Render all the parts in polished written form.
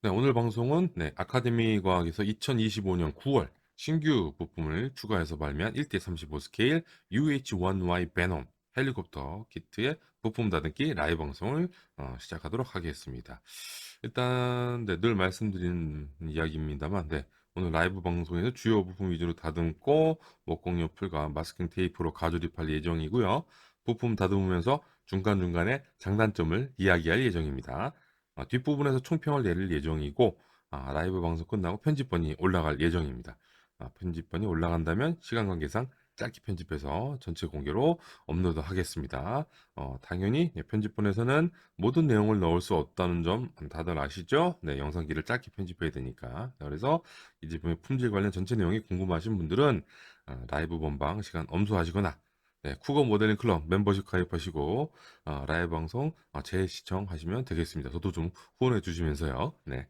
네, 오늘 방송은 아카데미 과학에서 2025년 9월 신규 부품을 추가해서 발매한 1대35 스케일 UH-1Y 베놈 헬리콥터 키트의 부품 다듬기 라이브 방송을 시작하도록 하겠습니다. 일단 늘 말씀드린 이야기입니다만 오늘 라이브 방송에서 주요 부품 위주로 다듬고 목공 옆을과 마스킹 테이프로 가조립할 예정이고요. 부품 다듬으면서 중간중간에 장단점을 이야기할 예정입니다. 뒷부분에서 총평을 내릴 예정이고 라이브 방송 끝나고 편집본이 올라갈 예정입니다. 편집본이 올라간다면 시간 관계상 짧게 편집해서 전체 공개로 업로드 하겠습니다. 당연히 편집본에서는 모든 내용을 넣을 수 없다는 점 다들 아시죠? 네, 영상기를 짧게 편집해야 되니까. 그래서 이 제품의 품질 관련 전체 내용이 궁금하신 분들은 라이브 본방 시간 엄수하시거나 쿠거 모델링 클럽 멤버십 가입하시고 라이브 방송 재시청하시면 되겠습니다. 저도 좀 후원해 주시면서요. 네.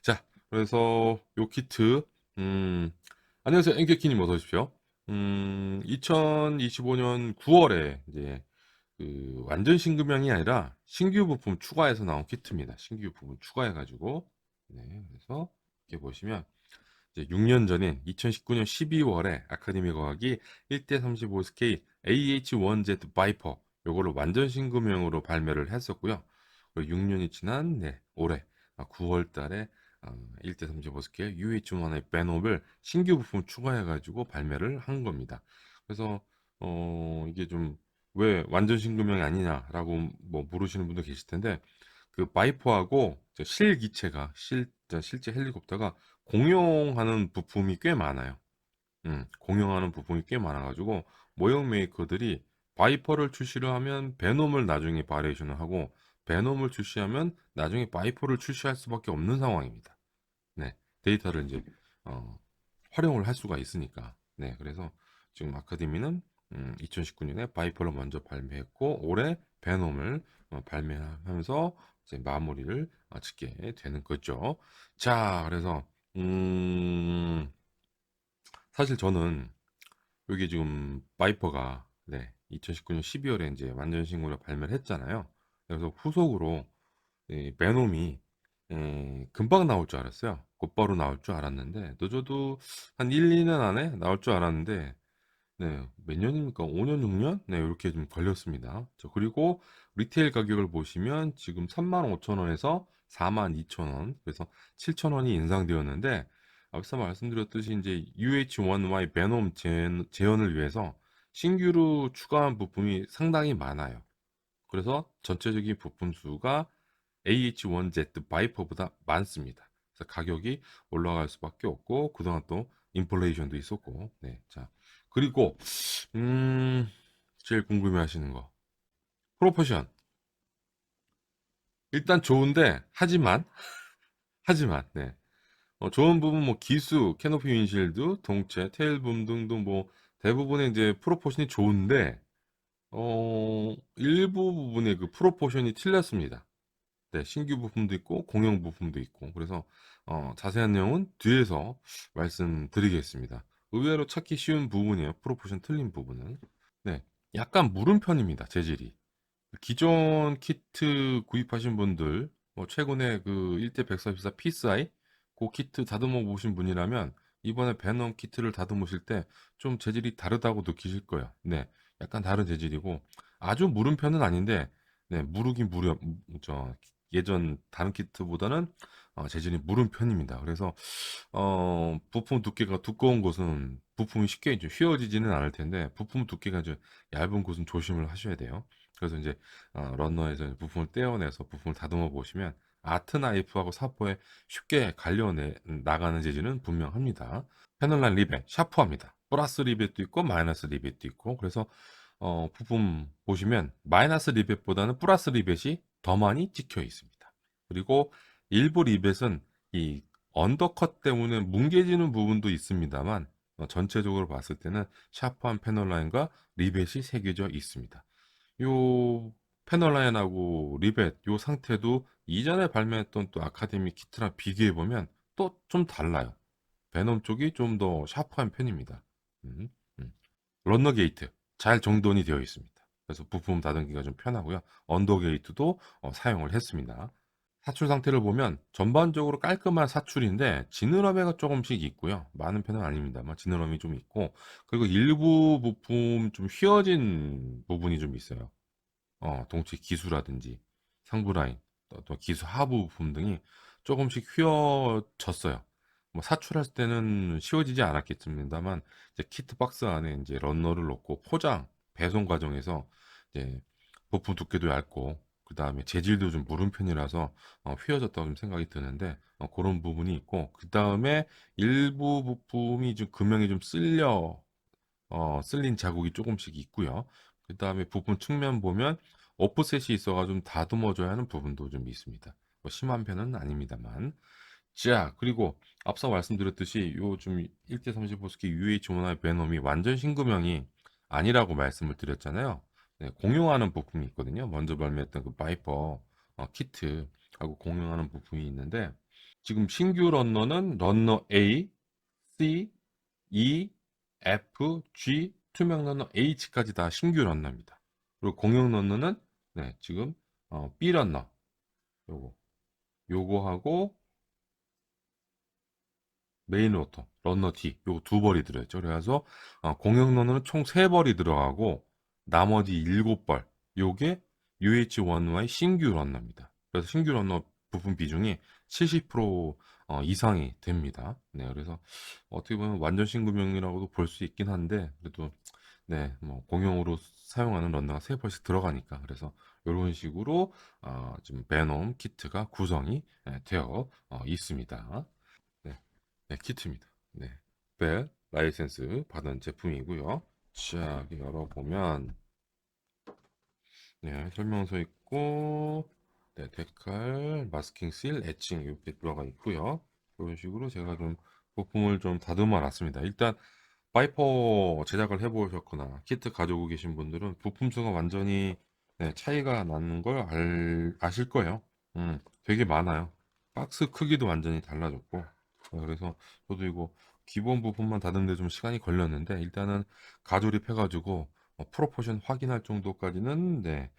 자, 그래서 요 키트 음, 안녕하세요. 앵케키님 어서 오십시오. 2025년 9월에 이제 그 완전 신규명이 아니라 신규 부품 추가해서 나온 키트입니다. 신규 부품 추가해가지고 그래서 이렇게 보시면 이제 6년 전인 2019년 12월에 아카데미 과학이 1대35 스케일 AH1Z 바이퍼 요거를 완전 신규명으로 발매를 했었고요. 그리고 6년이 지난 올해 9월 달에 1대35 스케일 UH1의 벤옵을 신규 부품 추가해가지고 발매를 한 겁니다. 그래서 이게 좀 왜 완전 신규명이 아니냐라고 뭐 물으시는 분도 계실 텐데 그 바이퍼하고 실기체가 실제 헬리콥터가 공용하는 부품이 꽤 많아요. 공용하는 부품이 꽤 많아가지고 모형 메이커들이 바이퍼를 출시를 하면 베놈을 나중에 바리에이션을 하고 베놈을 출시하면 나중에 바이퍼를 출시할 수밖에 없는 상황입니다. 네, 데이터를 이제 어, 활용을 할 수가 있으니까. 네, 그래서 지금 아카데미는 2019년에 바이퍼를 먼저 발매했고 올해 베놈을 발매하면서 이제 마무리를 짓게 되는 거죠. 자, 그래서 사실 저는 여기 지금 바이퍼가 2019년 12월에 이제 완전 신고를 발매를 했잖아요. 그래서 후속으로 이 베놈이 금방 나올 줄 알았어요. 곧바로 나올 줄 알았는데 늦어도 한 1, 2년 안에 나올 줄 알았는데 몇 년입니까? 5년, 6년? 네, 이렇게 좀 걸렸습니다. 그리고 리테일 가격을 보시면 지금 35,000원에서 42,000원, 그래서 7,000원이 인상되었는데, 앞서 말씀드렸듯이 이제 UH1Y 베놈 재현을 위해서 신규로 추가한 부품이 상당히 많아요. 그래서 전체적인 부품 수가 AH1Z 바이퍼보다 많습니다. 그래서 가격이 올라갈 수밖에 없고 그동안 또 인플레이션도 있었고 자 그리고 음 제일 궁금해하시는 거 프로포션 일단 좋은데 하지만 좋은 부분 뭐 기수 캐노피 윈실드 동체 테일붐 등등 뭐 대부분의 이제 프로포션이 좋은데 일부 부분의 그 프로포션이 틀렸습니다. 네, 신규 부품도 있고 공용 부품도 있고 그래서 자세한 내용은 뒤에서 말씀드리겠습니다. 의외로 찾기 쉬운 부분이에요. 프로포션 틀린 부분은. 네, 약간 무른 편입니다. 재질이. 기존 키트 구입하신 분들, 뭐 최근에 그 1대144 PSI 그 키트 다듬어 보신 분이라면 이번에 베놈 키트를 다듬으실 때 좀 재질이 다르다고 느끼실 거예요. 네, 약간 다른 재질이고 아주 무른 편은 아닌데 무르긴 무려 저 예전 다른 키트보다는 재질이 무른 편입니다. 그래서 부품 두께가 두꺼운 곳은 부품이 쉽게 이제 휘어지지는 않을 텐데 부품 두께가 좀 얇은 곳은 조심을 하셔야 돼요. 그래서 이제 러너에서 부품을 떼어내서 부품을 다듬어 보시면 아트 나이프하고 사포에 쉽게 갈려내 나가는 재질은 분명합니다. 패널라인 리벳 샤프합니다. 플러스 리벳도 있고 마이너스 리벳도 있고 그래서 부품 보시면 마이너스 리벳보다는 플러스 리벳이 더 많이 찍혀 있습니다. 그리고 일부 리벳은 이 언더컷 때문에 뭉개지는 부분도 있습니다만 전체적으로 봤을 때는 샤프한 패널 라인과 리벳이 새겨져 있습니다. 요 패널 라인하고 리벳 요 상태도 이전에 발매했던 또 아카데미 키트랑 비교해 보면 또 좀 달라요. 베놈 쪽이 좀 더 샤프한 편입니다. 음, 음. 런너 게이트 잘 정돈이 되어 있습니다. 그래서 부품 다듬기가 좀 편하고요. 언더 게이트도 사용을 했습니다. 사출 상태를 보면 전반적으로 깔끔한 사출인데 지느러미가 조금씩 있고요. 많은 편은 아닙니다만 지느러미 좀 있고 그리고 일부 부품 좀 휘어진 부분이 좀 있어요. 동체 기수라든지 상부 라인, 또 기수 하부 부품 등이 조금씩 휘어졌어요. 뭐 사출할 때는 휘어지지 않았겠습니다만 이제 키트 박스 안에 이제 러너를 넣고 포장, 배송 과정에서 이제 부품 두께도 얇고 그 다음에 재질도 좀 무른 편이라서 휘어졌다고 좀 생각이 드는데 그런 부분이 있고 그 다음에 일부 부품이 좀 금형이 좀 쓸린 자국이 조금씩 있고요. 그 다음에 부품 측면 보면 오프셋이 있어가 좀 다듬어줘야 하는 부분도 좀 있습니다. 뭐 심한 편은 아닙니다만. 자, 그리고 앞서 말씀드렸듯이 요즘 1대30 보스키 UH1의 베놈이 완전 신규명이 아니라고 말씀을 드렸잖아요. 네, 공용하는 부품이 있거든요. 먼저 발매했던 그 바이퍼 키트하고 공용하는 부품이 있는데 지금 신규 런너는 런너 A, C, E, F, G, 투명 런너 H까지 다 신규 런너입니다. 그리고 공용 런너는 네, 지금 B 런너 요거 요거하고 메인 로터, 런너 D 요거 두 벌이 들어있죠. 그래서 공용 런너는 총 세 벌이 들어가고 나머지 일곱 벌 요게 UH1Y 신규 런너입니다. 그래서 신규 런너 부품 비중이 70% 이상이 됩니다. 네, 그래서 어떻게 보면 완전 신규명이라고도 볼 수 있긴 한데 그래도 네, 뭐 공용으로 사용하는 런너가 세 벌씩 들어가니까 그래서 이런 식으로 지금 베놈 키트가 구성이 되어 있습니다. 네, 네, 키트입니다. 네, 벨 라이센스 받은 제품이고요. 자, 여기 열어보면 네, 설명서 있고 네, 데칼, 마스킹 실, 애칭 이렇게 들어가 있고요. 이런 식으로 제가 좀 부품을 좀 다듬어 놨습니다. 일단 바이퍼 제작을 해보셨거나 키트 가지고 계신 분들은 부품 수가 완전히 네, 차이가 나는 걸 아실 거예요. 되게 많아요. 박스 크기도 완전히 달라졌고 그래서 저도 이거 기본 부품만 다듬는데 좀 시간이 걸렸는데 일단은 가조립해가지고 프로포션 확인할 정도까지는 네,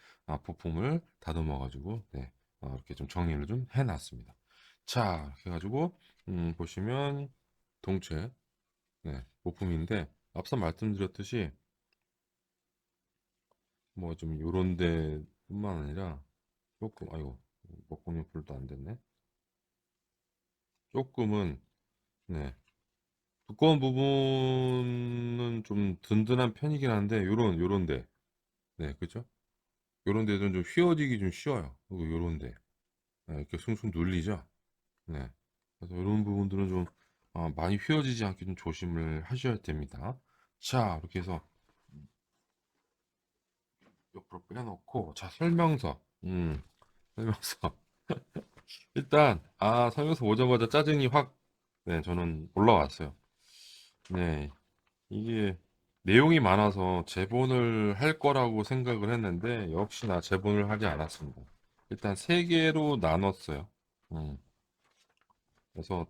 부품을 다듬어가지고 네, 이렇게 좀 정리를 좀 해놨습니다. 자, 이렇게 해가지고 보시면 동체 네, 부품인데 앞서 말씀드렸듯이 뭐 좀 요런 데뿐만 아니라 조금 아이고 먹공유 불도 안 됐네. 조금은 네, 두꺼운 부분은 좀 든든한 편이긴 한데 요런 데 네, 그죠? 요런 데는 좀 휘어지기 좀 쉬워요. 그리고 요런 데 네, 이렇게 숭숭 눌리죠? 네. 그래서 이런 부분들은 좀 많이 휘어지지 않게 좀 조심을 하셔야 됩니다. 자, 이렇게 해서 옆으로 빼놓고 자, 설명서. 설명서. 일단 설명서 보자마자 짜증이 확 네, 저는 올라왔어요. 네. 이게 내용이 많아서 재본을 할 거라고 생각을 했는데 역시나 재본을 하지 않았습니다. 일단 세 개로 나눴어요. 음, 그래서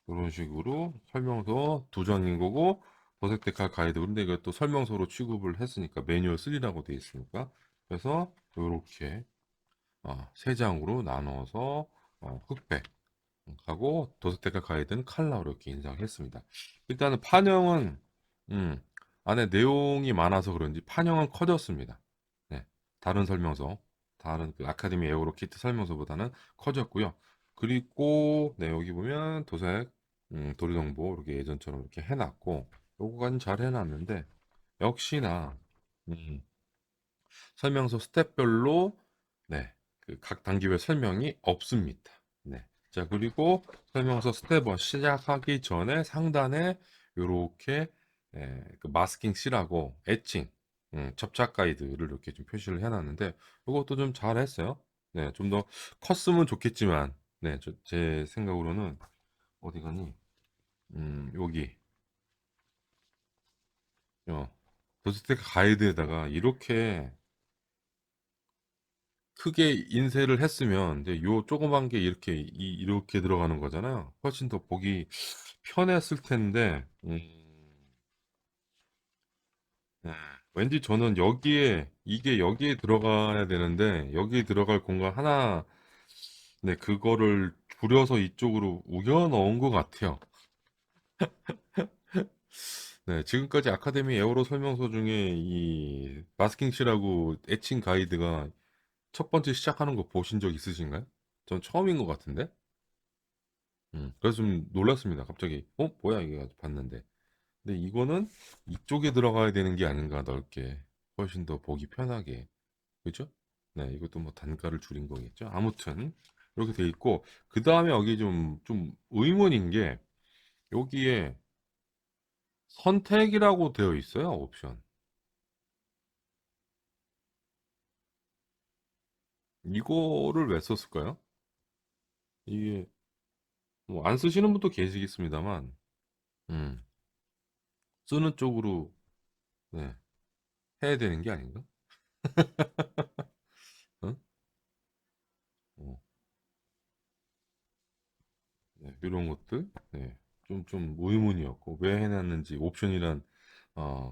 이런 식으로 설명서 두 장인 거고 도색 데칼 가이드 근데 이것도 설명서로 취급을 했으니까 매뉴얼 3라고 되어 있으니까 그래서 이렇게 세 장으로 나눠서 흑백 하고 도스테카 가이드는 칼라로 이렇게 인상했습니다. 일단은 판형은 음, 안에 내용이 많아서 그런지 판형은 커졌습니다. 네, 다른 설명서, 다른 그 아카데미 에어로 키트 설명서보다는 커졌고요. 그리고 네, 여기 보면 도색 도리정보 이렇게 예전처럼 이렇게 해놨고 요거까지 잘 해놨는데 역시나 음, 설명서 스텝별로 네, 그 각 단계별 설명이 없습니다. 네. 자, 그리고 설명서 스텝 1 시작하기 전에 상단에 이렇게 그 마스킹 C라고 애칭, 접착 가이드를 이렇게 좀 표시를 해놨는데 이것도 좀 잘했어요. 네, 좀 더 컸으면 좋겠지만, 네, 제 생각으로는 어디 가니? 여기 도스텍 가이드에다가 이렇게 크게 인쇄를 했으면 이제 요 조그만 게 이렇게 들어가는 거잖아요. 훨씬 더 보기 편했을 텐데 네, 왠지 저는 여기에 이게 여기에 들어가야 되는데 여기에 들어갈 공간 하나 네, 그거를 줄여서 이쪽으로 우겨 넣은 것 같아요. 네, 지금까지 아카데미 에어로 설명서 중에 이 마스킹씨라고 애칭 가이드가 첫 번째 시작하는 거 보신 적 있으신가요? 전 처음인 것 같은데? 그래서 좀 놀랐습니다. 갑자기, 뭐야, 이게 봤는데. 근데 이거는 이쪽에 들어가야 되는 게 아닌가, 넓게. 훨씬 더 보기 편하게. 그죠? 네, 이것도 뭐 단가를 줄인 거겠죠? 아무튼, 이렇게 돼 있고, 그 다음에 여기 좀 의문인 게, 여기에 선택이라고 되어 있어요, 옵션. 이거를 왜 썼을까요? 이게, 뭐, 안 쓰시는 분도 계시겠습니다만, 음, 쓰는 쪽으로, 네, 해야 되는 게 아닌가? 어? 어, 네, 이런 것들, 네, 좀 의문이었고, 왜 해놨는지, 옵션이란,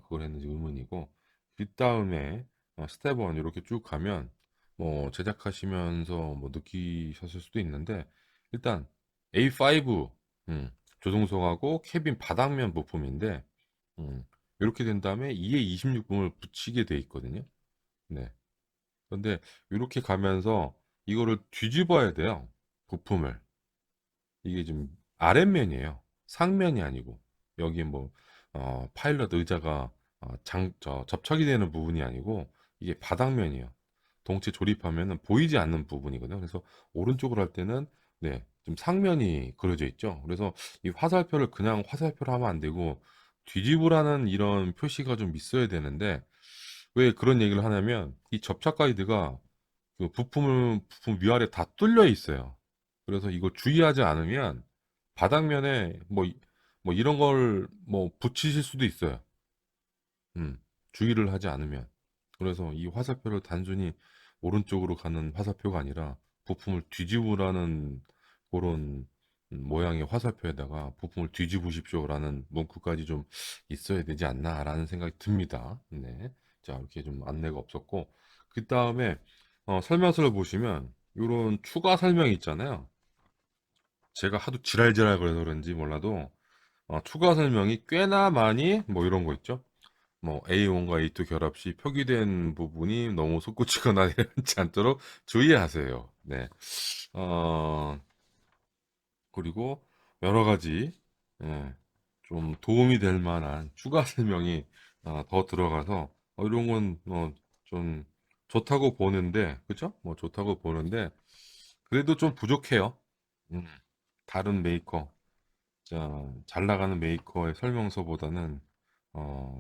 그걸 했는지 의문이고, 그 다음에, 스텝 1 이렇게 쭉 가면, 뭐, 제작하시면서 뭐, 느끼셨을 수도 있는데, 일단, A5, 조종석하고 캐빈 바닥면 부품인데, 음, 이렇게 된 다음에 2에 26분을 붙이게 돼 있거든요. 네. 근데 이렇게 가면서 이거를 뒤집어야 돼요. 부품을. 이게 좀 아랫면이에요. 상면이 아니고. 여기 뭐, 파일럿 의자가 접착이 되는 부분이 아니고 이게 바닥면이에요. 동체 조립하면은 보이지 않는 부분이거든요. 그래서 오른쪽으로 할 때는 네, 좀 상면이 그려져 있죠. 그래서 이 화살표를 그냥 화살표로 하면 안 되고 뒤집으라는 이런 표시가 좀 있어야 되는데 왜 그런 얘기를 하냐면 이 접착 가이드가 그 부품 위아래 다 뚫려 있어요. 그래서 이거 주의하지 않으면 바닥면에 뭐 이런 걸 뭐 붙이실 수도 있어요. 음, 주의를 하지 않으면. 그래서 이 화살표를 단순히 오른쪽으로 가는 화살표가 아니라 부품을 뒤집으라는 그런 모양의 화살표에다가 부품을 뒤집으십시오라는 문구까지 좀 있어야 되지 않나라는 생각이 듭니다. 네. 자, 이렇게 좀 안내가 없었고, 그 다음에 설명서를 보시면 이런 추가 설명이 있잖아요. 제가 하도 지랄지랄 그래서 그런지 몰라도 추가 설명이 꽤나 많이 뭐 이런 거 있죠. 뭐 A1과 A2 결합 시 표기된 부분이 너무 솟구치거나 내려앉지 않도록 주의하세요. 네. 어, 그리고 여러 가지 예, 좀 도움이 될 만한 추가 설명이 더 들어가서 이런 건좀 좋다고 보는데 그죠? 뭐 좋다고 보는데 그래도 좀 부족해요. 음, 다른 메이커 잘 나가는 메이커의 설명서보다는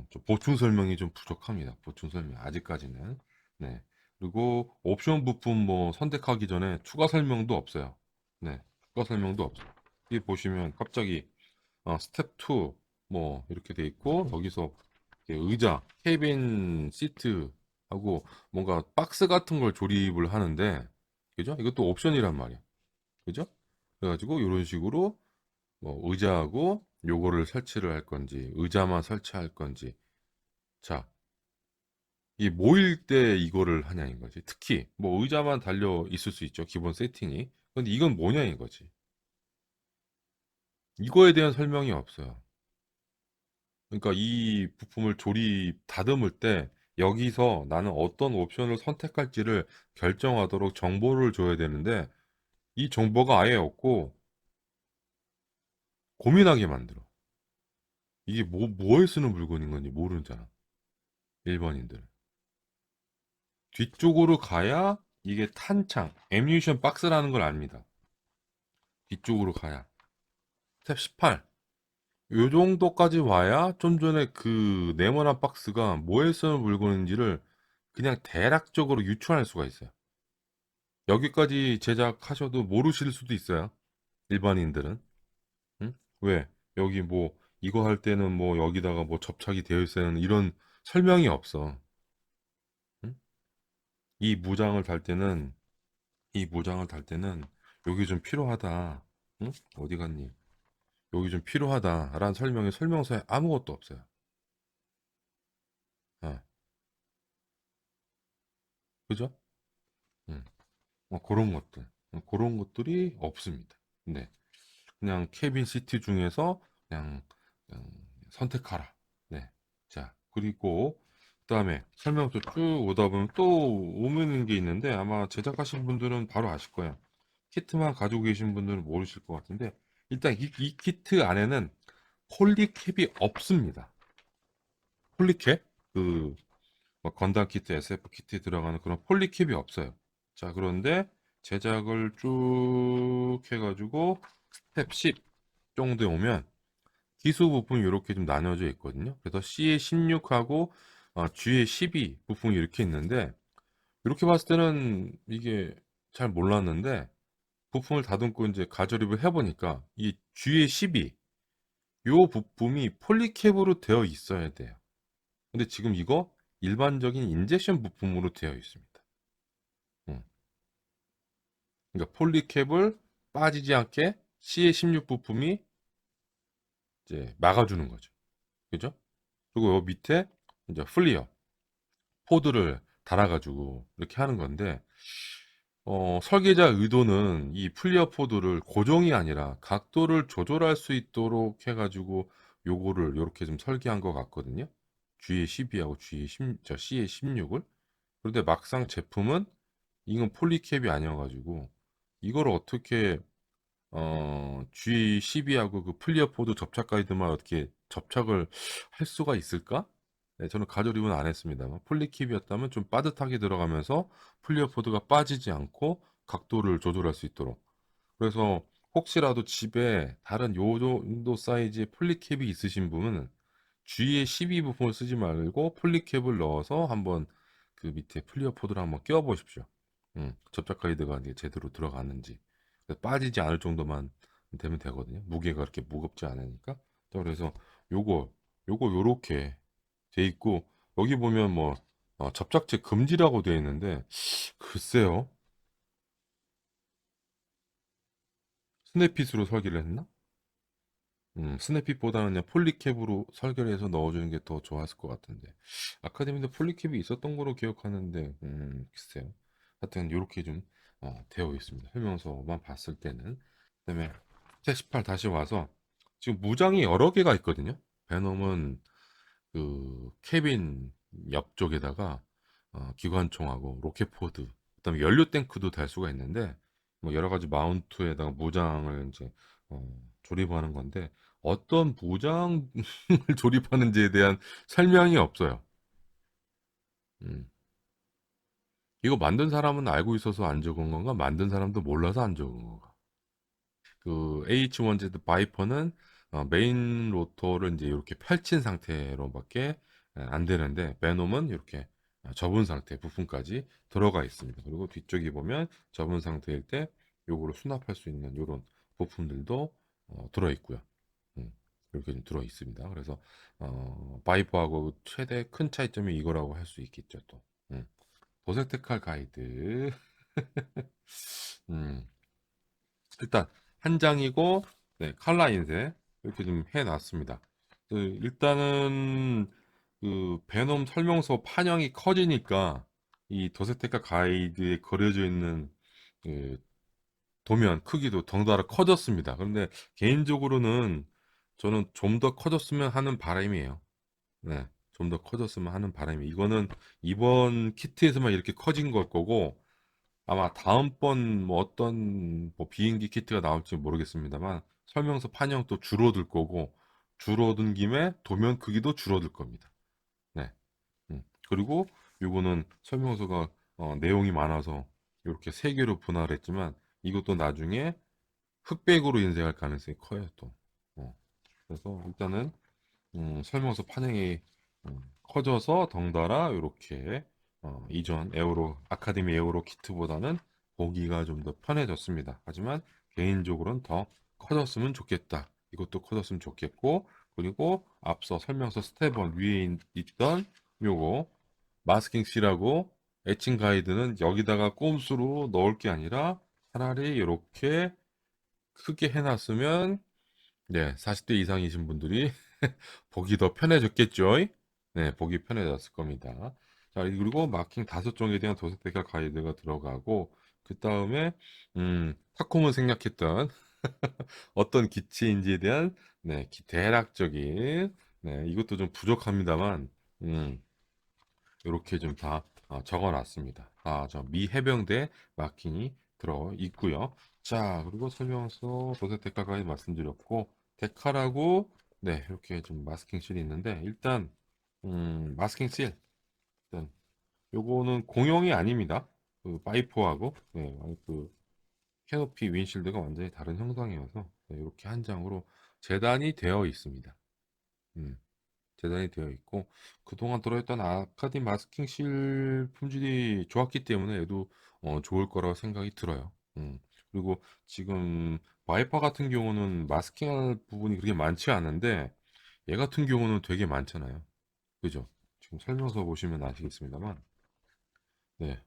좀 보충 설명이 좀 부족합니다. 보충 설명 아직까지는. 네. 그리고 옵션 부품 뭐 선택하기 전에 추가 설명도 없어요. 네. 추가 설명도 없어요. 여기 보시면 갑자기 스텝 2 뭐 이렇게 돼 있고 여기서 이렇게 의자, 케빈 시트 하고 뭔가 박스 같은 걸 조립을 하는데 그죠? 이것도 옵션이란 말이야. 그죠? 그래가지고 이런 식으로 뭐 의자하고 요거를 설치를 할 건지 의자만 설치할 건지 자, 이 모일 때 이거를 하냐인 거지. 특히 뭐 의자만 달려 있을 수 있죠. 기본 세팅이. 근데 이건 뭐냐인 거지. 이거에 대한 설명이 없어요. 그러니까 이 부품을 다듬을 때 여기서 나는 어떤 옵션을 선택할지를 결정하도록 정보를 줘야 되는데 이 정보가 아예 없고 고민하게 만들어. 이게 뭐에 쓰는 물건인 건지 모르잖아. 일반인들. 뒤쪽으로 가야 이게 탄창, 애뮤니션 박스라는 걸 압니다. 뒤쪽으로 가야. 스텝 18. 요 정도까지 와야 좀 전에 그 네모난 박스가 뭐에 쓰는 물건인지를 그냥 대략적으로 유추할 수가 있어요. 여기까지 제작하셔도 모르실 수도 있어요. 일반인들은. 응? 왜? 여기 뭐 이거 할 때는 뭐 여기다가 뭐 접착이 되어 있어야 하는 이런 설명이 없어. 응? 이 무장을 달 때는 이 무장을 달 때는 여기 좀 필요하다. 응? 어디 갔니? 여기 좀 필요하다라는 설명이 설명서에 아무것도 없어요. 어, 그죠? 응. 그런 것들. 그런 것들이 없습니다. 네. 그냥 케빈 시티 중에서 그냥 선택하라. 네. 자, 그리고 그다음에 설명서 쭉 오다 보면 또 오는 게 있는데 아마 제작하신 분들은 바로 아실 거예요. 키트만 가지고 계신 분들은 모르실 것 같은데 일단 이 키트 안에는 폴리캡이 없습니다. 폴리캡? 그 건담 키트, SF 키트에 들어가는 그런 폴리캡이 없어요. 자, 그런데 제작을 쭉 해가지고 스텝 10 정도에 오면 기수 부품이 이렇게 좀 나눠져 있거든요. 그래서 C의 16하고 G의 12 부품이 이렇게 있는데 이렇게 봤을 때는 이게 잘 몰랐는데 부품을 다듬고 이제 가조립을 해보니까 이 G의 12 요 부품이 폴리캡으로 되어 있어야 돼요. 근데 지금 이거 일반적인 인젝션 부품으로 되어 있습니다. 음. 그러니까 폴리캡을 빠지지 않게 C의 16 부품이 이제 막아주는 거죠. 그죠? 그리고 요 밑에 이제 플리어 포드를 달아가지고 이렇게 하는 건데 설계자 의도는 이 플리어 포드를 고정이 아니라 각도를 조절할 수 있도록 해가지고 요거를 이렇게 좀 설계한 것 같거든요. G의 12하고 C의 16을. 그런데 막상 제품은 이건 폴리캡이 아니어가지고 이걸 어떻게 G12하고 그 플리어 포드 접착 가이드만 어떻게 접착을 할 수가 있을까? 네, 저는 가조립은 안 했습니다만 폴리캡이었다면 좀 빠듯하게 들어가면서 플리어 포드가 빠지지 않고 각도를 조절할 수 있도록. 그래서 혹시라도 집에 다른 요 정도 사이즈의 폴리캡이 있으신 분은 G의 12 부품을 쓰지 말고 폴리캡을 넣어서 한번 그 밑에 플리어 포드를 한번 끼워 보십시오. 접착 가이드가 이게 제대로 들어가는지 빠지지 않을 정도만 되면 되거든요. 무게가 그렇게 무겁지 않으니까. 그래서 요거 요렇게 돼 있고 여기 보면 뭐 접착제 금지라고 되어 있는데 글쎄요. 스냅핏으로 설계를 했나? 스냅핏보다는 그냥 폴리캡으로 설계를 해서 넣어주는 게 더 좋았을 것 같은데 아카데미도 폴리캡이 있었던 거로 기억하는데 글쎄요. 하여튼 이렇게 좀 되어 있습니다. 설명서만 봤을 때는. 그다음에 스텝 18 다시 와서 지금 무장이 여러 개가 있거든요. 베놈은 그 캐빈 옆쪽에다가 기관총하고 로켓포드, 그다음에 연료 탱크도 달 수가 있는데 뭐 여러 가지 마운트에다가 무장을 이제 조립하는 건데 어떤 무장을 조립하는지에 대한 설명이 없어요. 음. 이거 만든 사람은 알고 있어서 안 적은 건가? 만든 사람도 몰라서 안 적은 건가? 그 H1Z 바이퍼는 메인 로터를 이제 이렇게 펼친 상태로밖에 안 되는데 베놈은 이렇게 접은 상태 부품까지 들어가 있습니다. 그리고 뒤쪽에 보면 접은 상태일 때 요거를 수납할 수 있는 이런 부품들도 들어 있고요. 음, 이렇게 좀 들어 있습니다. 그래서 바이퍼하고 최대 큰 차이점이 이거라고 할 수 있겠죠. 또 도색 테칼 가이드 음, 일단 한 장이고 네, 칼라 인쇄 이렇게 좀 해놨습니다. 일단은 그 베놈 설명서 판형이 커지니까 이 도세테카 가이드에 그려져 있는 그 도면 크기도 덩달아 커졌습니다. 그런데 개인적으로는 저는 좀 더 커졌으면 하는 바람이에요. 네, 좀 더 커졌으면 하는 바람이. 이거는 이번 키트에서만 이렇게 커진 걸 거고 아마 다음번 뭐 어떤 뭐 비행기 키트가 나올지 모르겠습니다만 설명서 판형도 줄어들 거고 줄어든 김에 도면 크기도 줄어들 겁니다. 네. 그리고 요거는 설명서가 내용이 많아서 이렇게 세 개로 분할했지만 이것도 나중에 흑백으로 인쇄할 가능성이 커요 또. 그래서 일단은 설명서 판행이 커져서 덩달아 이렇게 이전 에어로 아카데미 에어로 키트보다는 보기가 좀 더 편해졌습니다. 하지만 개인적으로는 더 커졌으면 좋겠다. 이것도 커졌으면 좋겠고 그리고 앞서 설명서 스텝 1 위에 있던 요거 마스킹 C라고 애칭 가이드는 여기다가 꼼수로 넣을 게 아니라 차라리 이렇게 크게 해놨으면 네, 40대 이상이신 분들이 보기 더 편해졌겠죠? 네, 보기 편해졌을 겁니다. 자, 그리고 마킹 5종에 대한 도색대가 가이드가 들어가고, 그 다음에 타콤은 생략했던 어떤 기체인지에 대한 네, 대략적인 네, 이것도 좀 부족합니다만 이렇게 좀 다 적어놨습니다. 저 미 해병대 마킹이 들어 있고요. 자, 그리고 설명서 도색 데카까지 말씀드렸고 데카라고 네, 이렇게 좀 마스킹 실이 있는데 일단 마스킹 실 일단 요거는 공용이 아닙니다. 그 바이포하고 네, 그 캐노피 윈실드가 완전히 다른 형상이어서 네, 이렇게 한 장으로 재단이 되어 있습니다. 음, 재단이 되어 있고 그동안 들어있던 아카디 마스킹 실 품질이 좋았기 때문에 얘도 좋을 거라고 생각이 들어요. 그리고 지금 바이퍼 같은 경우는 마스킹할 부분이 그렇게 많지 않은데 얘 같은 경우는 되게 많잖아요. 그죠? 지금 설명서 보시면 아시겠습니다만 네,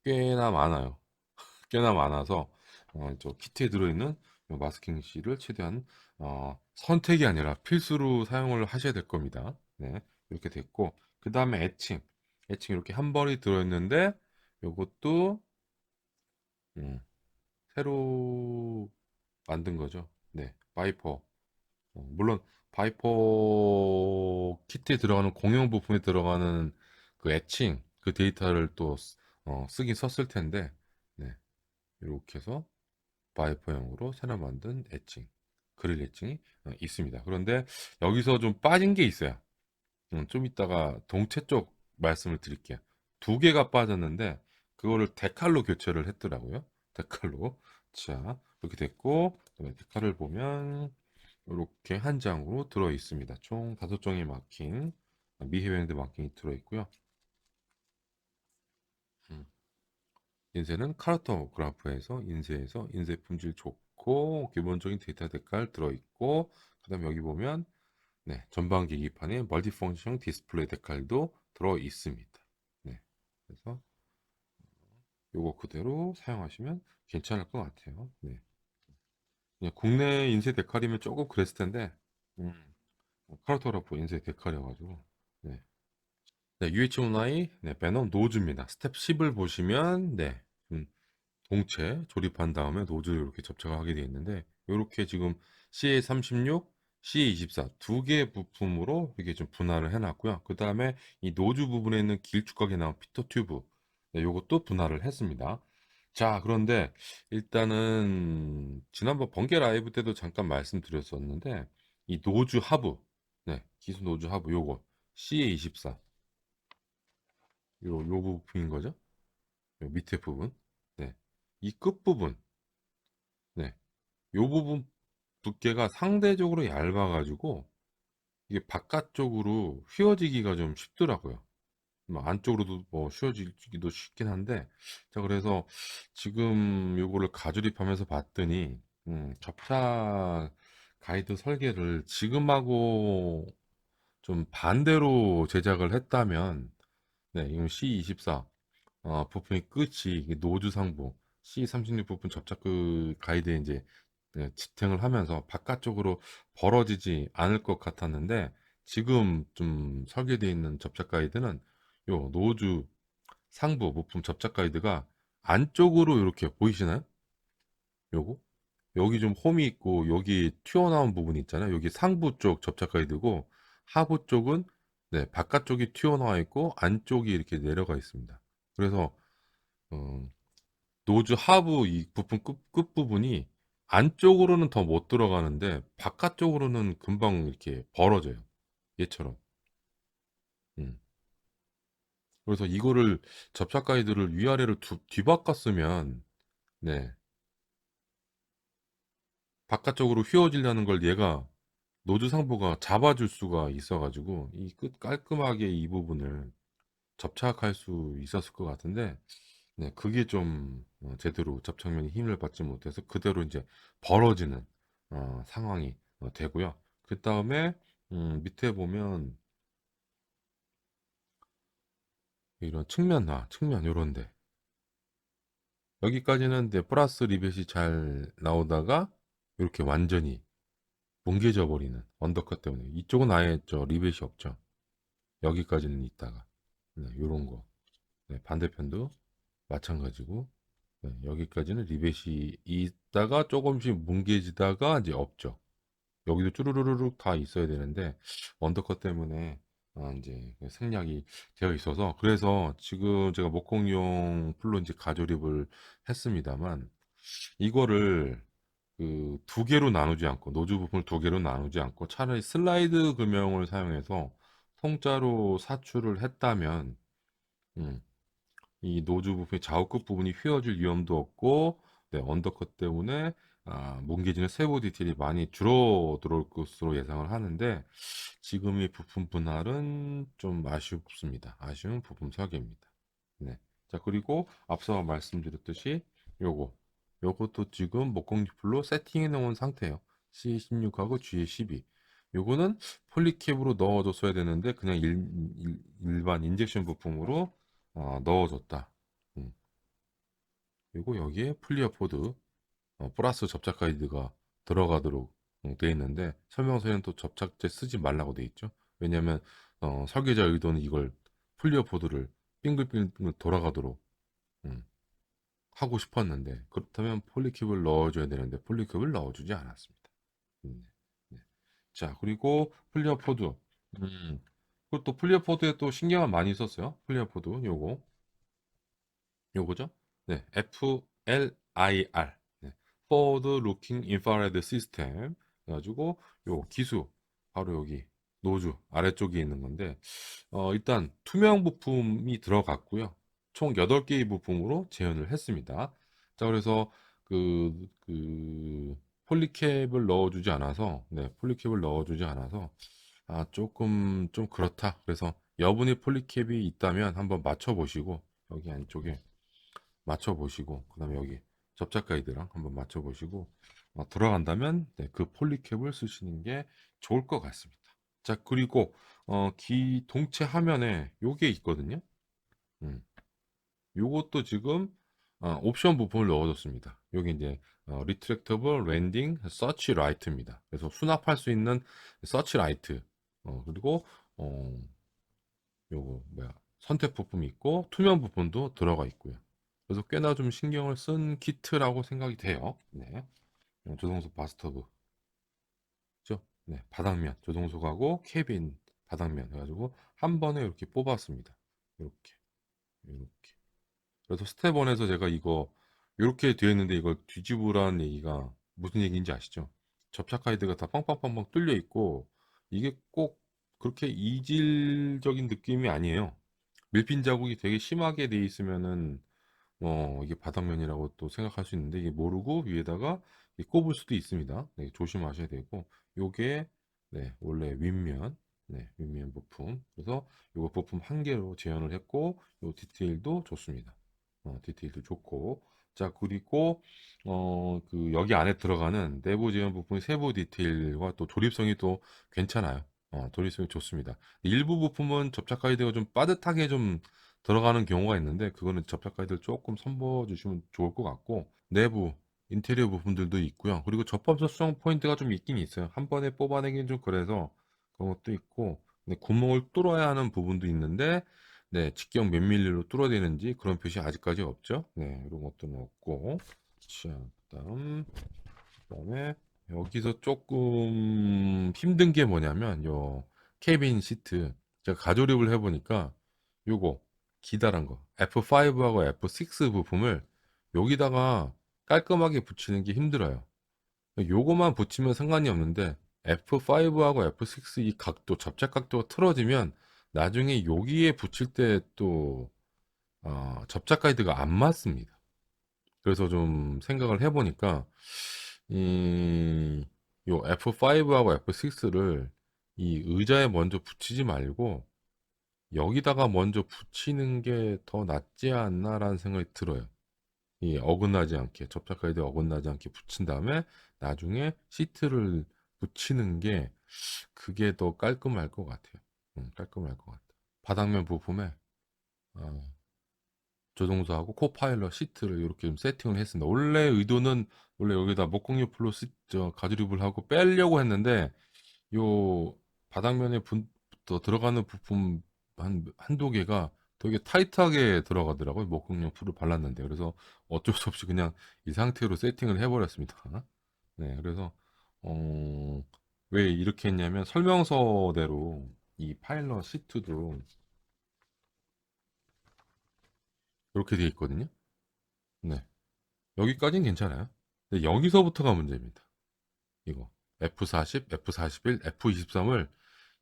꽤나 많아요. 꽤나 많아서 저 키트에 들어있는 이 마스킹 실을 최대한 선택이 아니라 필수로 사용을 하셔야 될 겁니다. 네, 이렇게 됐고 그 다음에 애칭 이렇게 한 벌이 들어있는데 이것도 음, 새로 만든 거죠. 네, 바이퍼. 물론 바이퍼 키트에 들어가는 공용 부품에 들어가는 그 애칭 그 데이터를 또 쓰긴 썼을 텐데 네, 이렇게 해서 바이퍼형으로 새로 만든 애칭, 그릴 애칭이 있습니다. 그런데 여기서 좀 빠진 게 있어요. 좀 이따가 동체 쪽 말씀을 드릴게요. 두 개가 빠졌는데 그거를 데칼로 교체를 했더라고요. 데칼로. 자, 이렇게 됐고 그다음에 데칼을 보면 이렇게 한 장으로 들어 있습니다. 총 5장의 마킹, 미해병대 마킹이 들어 있고요. 음, 인쇄는 카르토그라프에서 인쇄해서 인쇄 품질 좋고 기본적인 데이터 데칼 들어있고 그다음 여기 보면 네, 전방 계기판에 멀티펑션 디스플레이 데칼도 들어 있습니다. 네, 그래서 요거 그대로 사용하시면 괜찮을 것 같아요. 네, 그냥 국내 인쇄 데칼이면 조금 그랬을 텐데 음, 카르토그라프 인쇄 데칼이어가지고 네. 네, UH-1I 네, 베놈 노즈입니다. 스텝 10을 보시면 네, 음, 동체 조립한 다음에 노즐을 이렇게 접착하게 되어 있는데 이렇게 지금 CA36, CA24 두 개 부품으로 이게 좀 분할을 해놨고요. 그 다음에 이 노즐 부분에 있는 길쭉하게 나온 피터 튜브 네, 요것도 분할을 했습니다. 자, 그런데 일단은 지난번 번개 라이브 때도 잠깐 말씀드렸었는데 이 노즐 하부 네, 기수 노즐 하부 요거 CA24 요 부품인 거죠. 요 밑에 부분 네, 이 끝부분 네, 요 부분 두께가 상대적으로 얇아가지고 이게 바깥쪽으로 휘어지기가 좀 쉽더라고요. 뭐 안쪽으로도 뭐 휘어지기도 쉽긴 한데 자 그래서 지금 요거를 가조립하면서 봤더니 접착 가이드 설계를 지금하고 좀 반대로 제작을 했다면 네 이건 C24 부품의 끝이 이게 노즐 상부 C36 부분 접착 그 가이드에 이제 네, 지탱을 하면서 바깥쪽으로 벌어지지 않을 것 같았는데 지금 좀 설계되어 있는 접착 가이드는 요 노즐 상부 부품 접착 가이드가 안쪽으로 이렇게 보이시나요? 요거 여기 좀 홈이 있고 여기 튀어나온 부분이 있잖아요. 여기 상부 쪽 접착 가이드고 하부 쪽은 네, 바깥쪽이 튀어나와 있고 안쪽이 이렇게 내려가 있습니다. 그래서 어, 노즈 하부 이 부품 끝부분이 안쪽으로는 더 못 들어가는데 바깥쪽으로는 금방 이렇게 벌어져요. 얘처럼. 음. 그래서 이거를 접착 가이드를 위아래로 뒤바꿨으면 네. 바깥쪽으로 휘어지려는 걸 얘가 노즈 상부가 잡아줄 수가 있어가지고 이 끝 깔끔하게 이 부분을 접착할 수 있었을 것 같은데 네, 그게 좀 제대로 접착면이 힘을 받지 못해서 그대로 이제 벌어지는 상황이 되고요. 그 다음에 밑에 보면 이런 측면 요런데 여기까지는 이제 플러스 리벳이 잘 나오다가 이렇게 완전히 뭉개져 버리는 언더컷 때문에 이쪽은 아예 저 리벳이 없죠. 여기까지는 있다가 네, 요런 거 네, 반대편도 마찬가지고 네, 여기까지는 리벳이 있다가 조금씩 뭉개지다가 이제 없죠. 여기도 쭈루루루룩 다 있어야 되는데 언더컷 때문에 이제 생략이 되어 있어서 그래서 지금 제가 목공용 풀로 이제 가조립을 했습니다만 이거를 그 두 개로 나누지 않고 노즈 부품을 두 개로 나누지 않고 차라리 슬라이드 금형을 사용해서 통짜로 사출을 했다면 음, 이 노즈 부분의 좌우끝 부분이 휘어질 위험도 없고 네, 언더컷 때문에 뭉개지는 세부 디테일이 많이 줄어들 것으로 예상을 하는데 지금의 부품 분할은 좀 아쉽습니다. 아쉬운 부품 설계입니다. 네. 자, 그리고 앞서 말씀드렸듯이 요거 요것도 지금 목공기풀로 세팅해 놓은 상태예요. C16하고 G12. 요거는 폴리캡으로 넣어줬어야 되는데 그냥 일반 인젝션 부품으로 넣어줬다. 음. 그리고 여기에 플리어 포드 플러스 접착 가이드가 들어가도록 되어 있는데 설명서에는 또 접착제 쓰지 말라고 되어 있죠. 왜냐하면 설계자 의도는 이걸 플리어 포드를 빙글빙글 돌아가도록 음, 하고 싶었는데 그렇다면 폴리캡을 넣어줘야 되는데 폴리캡을 넣어주지 않았습니다. 네. 네. 자, 그리고 플리어 포드 그것도 플리어 포드에 또 신경을 많이 썼어요. 플리어 포드 요거죠? 네, FLIR. 네, Forward Looking Infrared System. 그래가지고 요 기수 바로 여기 노즈 아래쪽에 있는 건데 일단 투명 부품이 들어갔고요. 총 8개의 부품으로 재현을 했습니다. 자, 그래서 그 폴리캡을 넣어주지 않아서 네, 폴리캡을 넣어주지 않아서 조금 좀 그렇다. 그래서 여분의 폴리캡이 있다면 한번 맞춰 보시고 여기 안쪽에 맞춰 보시고 그다음에 여기 접착 가이드랑 한번 맞춰 보시고 들어간다면 네, 그 폴리캡을 쓰시는 게 좋을 것 같습니다. 자, 그리고 기 동체 화면에 요게 있거든요. 음, 요것도 지금 옵션 부품을 넣어줬습니다. 여기 이제 Retractable Landing Search Light입니다. 그래서 수납할 수 있는 서치 라이트 그리고 어, 요거 뭐야 선택 부품이 있고 투명 부품도 들어가 있고요. 그래서 꽤나 좀 신경을 쓴 키트라고 생각이 돼요. 네. 조종석 바스터브 죠? 네, 바닥면 조종석하고 캐빈 바닥면 해가지고 한 번에 이렇게 뽑았습니다. 이렇게 이렇게. 그래서 스텝 1에서 제가 이거 이렇게 되어 있는데 이걸 뒤집으라는 얘기가 무슨 얘기인지 아시죠? 접착 가이드가 다 빵빵빵빵 뚫려 있고 이게 꼭 그렇게 이질적인 느낌이 아니에요. 밀핀 자국이 되게 심하게 돼 있으면은 이게 바닥면이라고 또 생각할 수 있는데 이게 모르고 위에다가 꼽을 수도 있습니다. 네, 조심하셔야 되고 요게 네, 원래 윗면 네, 윗면 부품. 그래서 요거 부품 한 개로 재현을 했고 요 디테일도 좋습니다. 디테일도 좋고 자, 그리고 그 여기 안에 들어가는 내부 재현 부품의 세부 디테일과 또 조립성이 또 괜찮아요. 조립성이 좋습니다. 일부 부품은 접착 가이드가 좀 빠듯하게 좀 들어가는 경우가 있는데 그거는 접착 가이드를 조금 선보여 주시면 좋을 것 같고 내부 인테리어 부분들도 있고요. 그리고 접합성성 포인트가 좀 있긴 있어요. 한 번에 뽑아내긴 좀 그래서 그런 것도 있고 근데 구멍을 뚫어야 하는 부분도 있는데 네, 직경 몇 밀리로 뚫어야 되는지 그런 표시 아직까지 없죠. 네, 이런 것도 없고 자, 그다음에 여기서 조금 힘든 게 뭐냐면 요 케빈 시트 제가 가조립을 해보니까 요거 기다란 거 F5하고 F6 부품을 여기다가 깔끔하게 붙이는 게 힘들어요. 요거만 붙이면 상관이 없는데 F5하고 F6 이 각도 접착 각도가 틀어지면 나중에 여기에 붙일 때 또 접착 가이드가 안 맞습니다. 그래서 좀 생각을 해보니까 이 요 F5하고 F6를 이 의자에 먼저 붙이지 말고 여기다가 먼저 붙이는 게 더 낫지 않나라는 생각이 들어요. 이 어긋나지 않게 접착 가이드 어긋나지 않게 붙인 다음에 나중에 시트를 붙이는 게 그게 더 깔끔할 것 같아요. 깔끔할 것 같아요. 바닥면 부품에 어, 조종사하고 코파일럿 시트를 이렇게 좀 세팅을 했습니다. 원래 의도는 원래 여기다 목공유 플로 가드립을 하고 빼려고 했는데 요 바닥면에 더 들어가는 부품 한두 개가 되게 타이트하게 들어가더라고요. 목공용 풀을 발랐는데. 그래서 어쩔 수 없이 그냥 이 상태로 세팅을 해버렸습니다. 네, 그래서, 어, 왜 이렇게 했냐면 설명서대로 이 파일럿 시트도 이렇게 돼 있거든요. 네, 여기까지는 괜찮아요. 근데 여기서부터가 문제입니다. 이거. F40, F41, F23을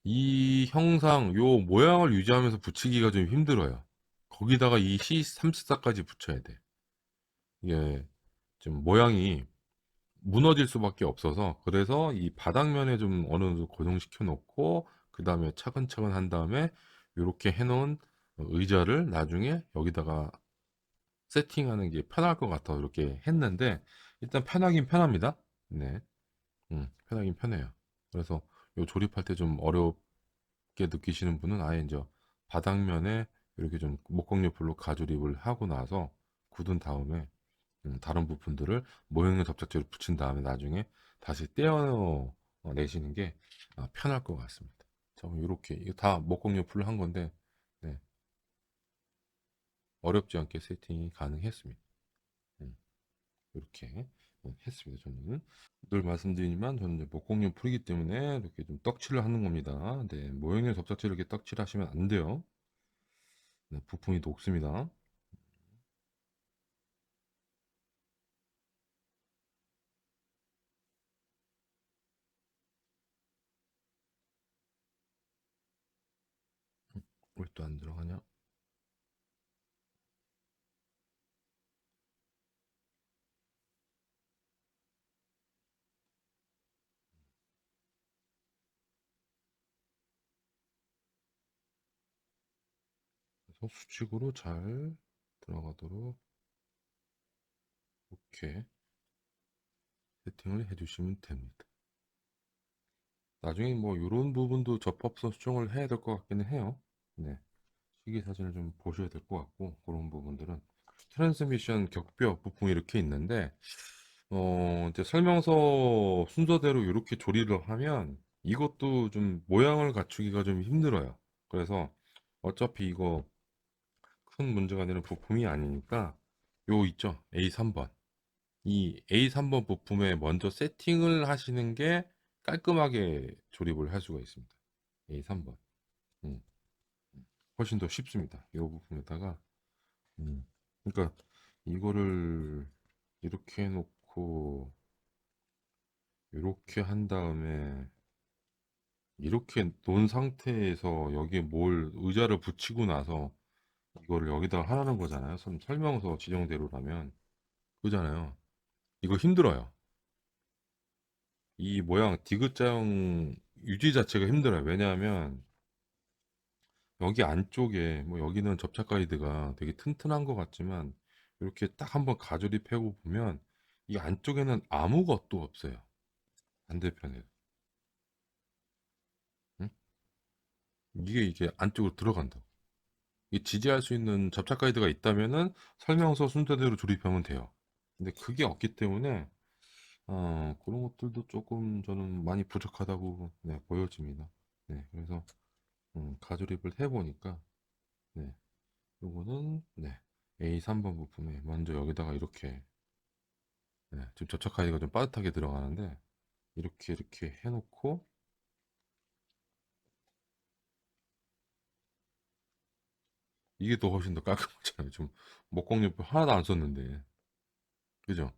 이 형상, 요 모양을 유지하면서 붙이기가 좀 힘들어요. 거기다가 이 C34까지 붙여야 돼. 이게 좀 모양이 무너질 수밖에 없어서 그래서 이 바닥면에 좀 어느 정도 고정시켜 놓고 그 다음에 차근차근 한 다음에 이렇게 해놓은 의자를 나중에 여기다가 세팅하는 게 편할 것 같아서 이렇게 했는데 일단 편하긴 편합니다. 네, 편하긴 편해요. 그래서 요 조립할 때 좀 어렵게 느끼시는 분은 아예 이제 바닥면에 이렇게 좀 목공용풀로 가조립을 하고 나서 굳은 다음에 다른 부품들을 모형의 접착제로 붙인 다음에 나중에 다시 떼어 내시는 게 편할 것 같습니다. 자, 이렇게 이거 다 목공용 풀로 한 건데 네, 어렵지 않게 세팅이 가능했습니다. 음, 이렇게 했습니다. 저는 늘 말씀드리지만 저는 이제 목공용 풀이기 때문에 이렇게 좀 떡칠을 하는 겁니다. 네, 모형의 접착제를 이렇게 떡칠하시면 안 돼요. 네, 부품이 녹습니다. 왜 또 안 들어가냐? 그래서 수직으로 잘 들어가도록 이렇게 세팅을 해주시면 됩니다. 나중에 뭐 이런 부분도 접합선 수정을 해야 될 것 같기는 해요. 네. 시기 사진을 좀 보셔야 될 것 같고 그런 부분들은 트랜스미션 격벽 부품이 이렇게 있는데 이제 설명서 순서대로 이렇게 조리를 하면 이것도 좀 모양을 갖추기가 좀 힘들어요. 그래서 어차피 이거 큰 문제가 되는 부품이 아니니까 요 있죠 A3번 이 A3번 부품에 먼저 세팅을 하시는 게 깔끔하게 조립을 할 수가 있습니다. A3번. 음, 훨씬 더 쉽습니다. 이 부분에다가. 음, 그러니까 이거를 이렇게 해놓고 이렇게 한 다음에 이렇게 놓은 상태에서 여기에 뭘 의자를 붙이고 나서 이거를 여기다가 하라는 거잖아요. 설명서 지정대로라면. 그잖아요. 이거 힘들어요. 이 모양 디귿자형 유지 자체가 힘들어요. 왜냐하면 여기 안쪽에 뭐 여기는 접착 가이드가 되게 튼튼한 것 같지만 이렇게 딱 한번 가조립해 보면 이 안쪽에는 아무것도 없어요. 반대편에 응? 이게 안쪽으로 들어간다. 이 지지할 수 있는 접착 가이드가 있다면은 설명서 순서대로 조립하면 돼요. 근데 그게 없기 때문에 그런 것들도 조금 저는 많이 부족하다고 네, 보여집니다. 네, 그래서 가조립을 해보니까 네, 요거는 네, A3번 부품에 먼저 여기다가 이렇게 네, 지금 접착하기가 좀 빠듯하게 들어가는데 이렇게 해놓고 이게 더 훨씬 더 깔끔하잖아요. 좀 목공용품 하나도 안 썼는데 그죠?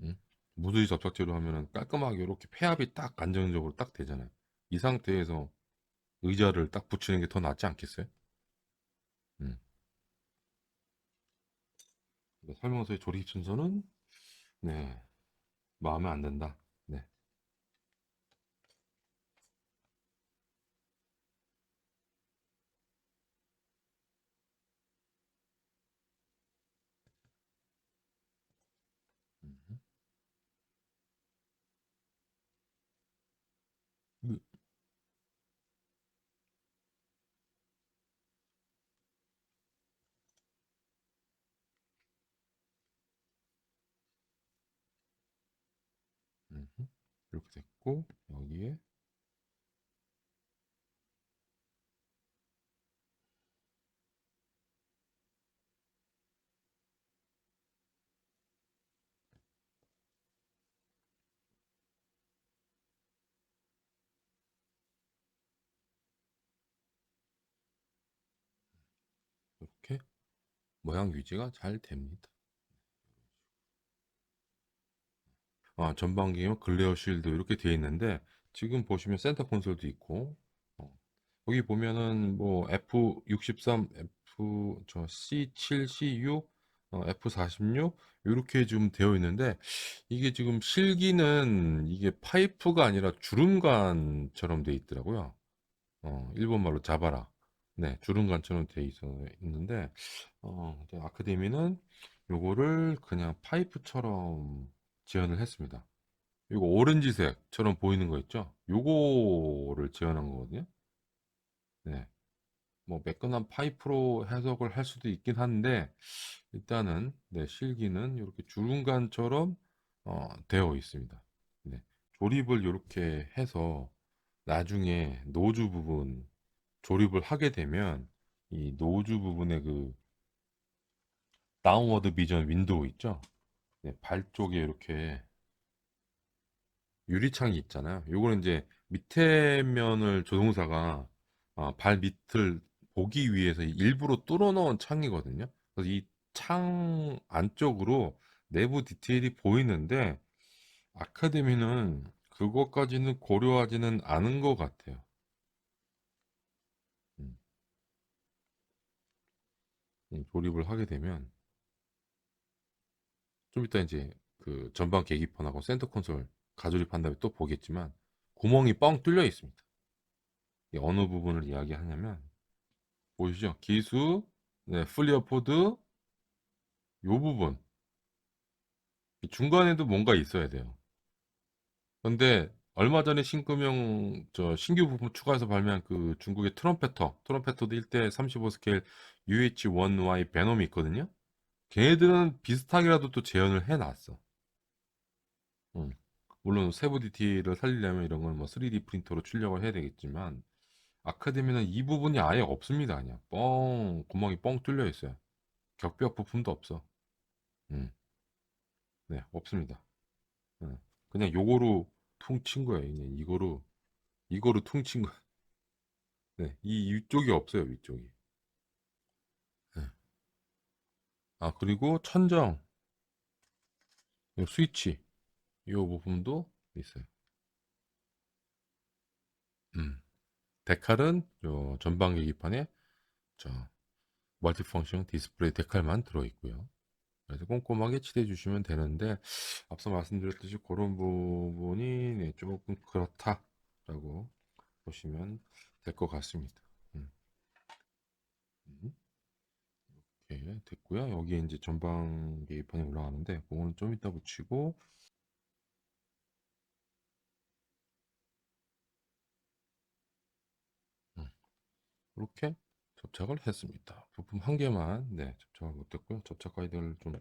응? 무드리 접착제로 하면은 깔끔하게 이렇게 폐압이 딱 안정적으로 딱 되잖아요. 이 상태에서 의자를 딱 붙이는 게 더 낫지 않겠어요? 음. 설명서의 조립 순서는 네 마음에 안 든다. 네. 음. 음. 음. 이렇게 됐고 여기에 모양 유지가 잘 됩니다. 전방기와 글레어 실드 이렇게 되어 있는데 지금 보시면 센터 콘솔도 있고 어, 여기 보면은 뭐 F63, C7, C6, F46 이렇게 좀 되어 있는데 이게 지금 실기는 이게 파이프가 아니라 주름관처럼 되어 있더라고요. 일본말로 자바라. 네, 주름관처럼 되어 있는데 이제 아카데미는 요거를 그냥 파이프처럼 재현을 했습니다. 이거 오렌지색처럼 보이는 거 있죠? 요거를 재현한 거거든요. 네. 뭐 매끈한 파이프로 해석을 할 수도 있긴 한데 일단은 네, 실기는 이렇게 주름관처럼 되어 있습니다. 네. 조립을 이렇게 해서 나중에 노즈 부분 조립을 하게 되면 이 노즈 부분에 그 다운워드 비전 윈도우 있죠? 네, 발 쪽에 이렇게 유리창이 있잖아요. 요거는 이제 밑에 면을 조종사가 발 밑을 보기 위해서 일부러 뚫어 놓은 창이거든요. 그래서 이 창 안쪽으로 내부 디테일이 보이는데 아카데미는 그것까지는 고려하지는 않은 것 같아요. 음, 조립을 하게 되면 좀 이따 이제 그 전방 계기판하고 센터 콘솔 가조립한 다음에 또 보겠지만 구멍이 뻥 뚫려 있습니다. 이 어느 부분을 이야기하냐면 보이시죠? 기수, 네, 플리어포드 요 부분 이 중간에도 뭔가 있어야 돼요. 근데 얼마 전에 신규명 신규 부품 추가해서 발매한 그 중국의 트럼페터도 1대 35 스케일 UH1Y 베놈이 있거든요. 걔네들은 비슷하게라도 또 재현을 해놨어. 음. 물론 세부 디테일을 살리려면 이런 건 뭐 3D 프린터로 출력을 해야 되겠지만 아카데미는 이 부분이 아예 없습니다. 그냥 구멍이 뻥 뚫려 있어요. 격벽 부품도 없어. 음. 네, 없습니다. 예. 그냥 요거로 퉁친 거예요. 그냥 이거로 퉁친 거. 네, 이 위쪽이 없어요. 위쪽이. 네. 그리고 천정, 요 스위치, 요 부분도 있어요. 음. 데칼은 요 전방 계기판에 저 멀티펑션 디스플레이 데칼만 들어 있고요. 그래서 꼼꼼하게 칠해 주시면 되는데 앞서 말씀드렸듯이 그런 부분이 네, 조금 그렇다라고 보시면 될 것 같습니다. 음. 음. 이렇게 됐고요. 여기에 이제 전방 계기판이 올라가는데 그거는 좀 이따 붙이고 음, 이렇게 접착을 했습니다. 부품 한 개만 네, 접착을 못했고요. 접착 가이드를 좀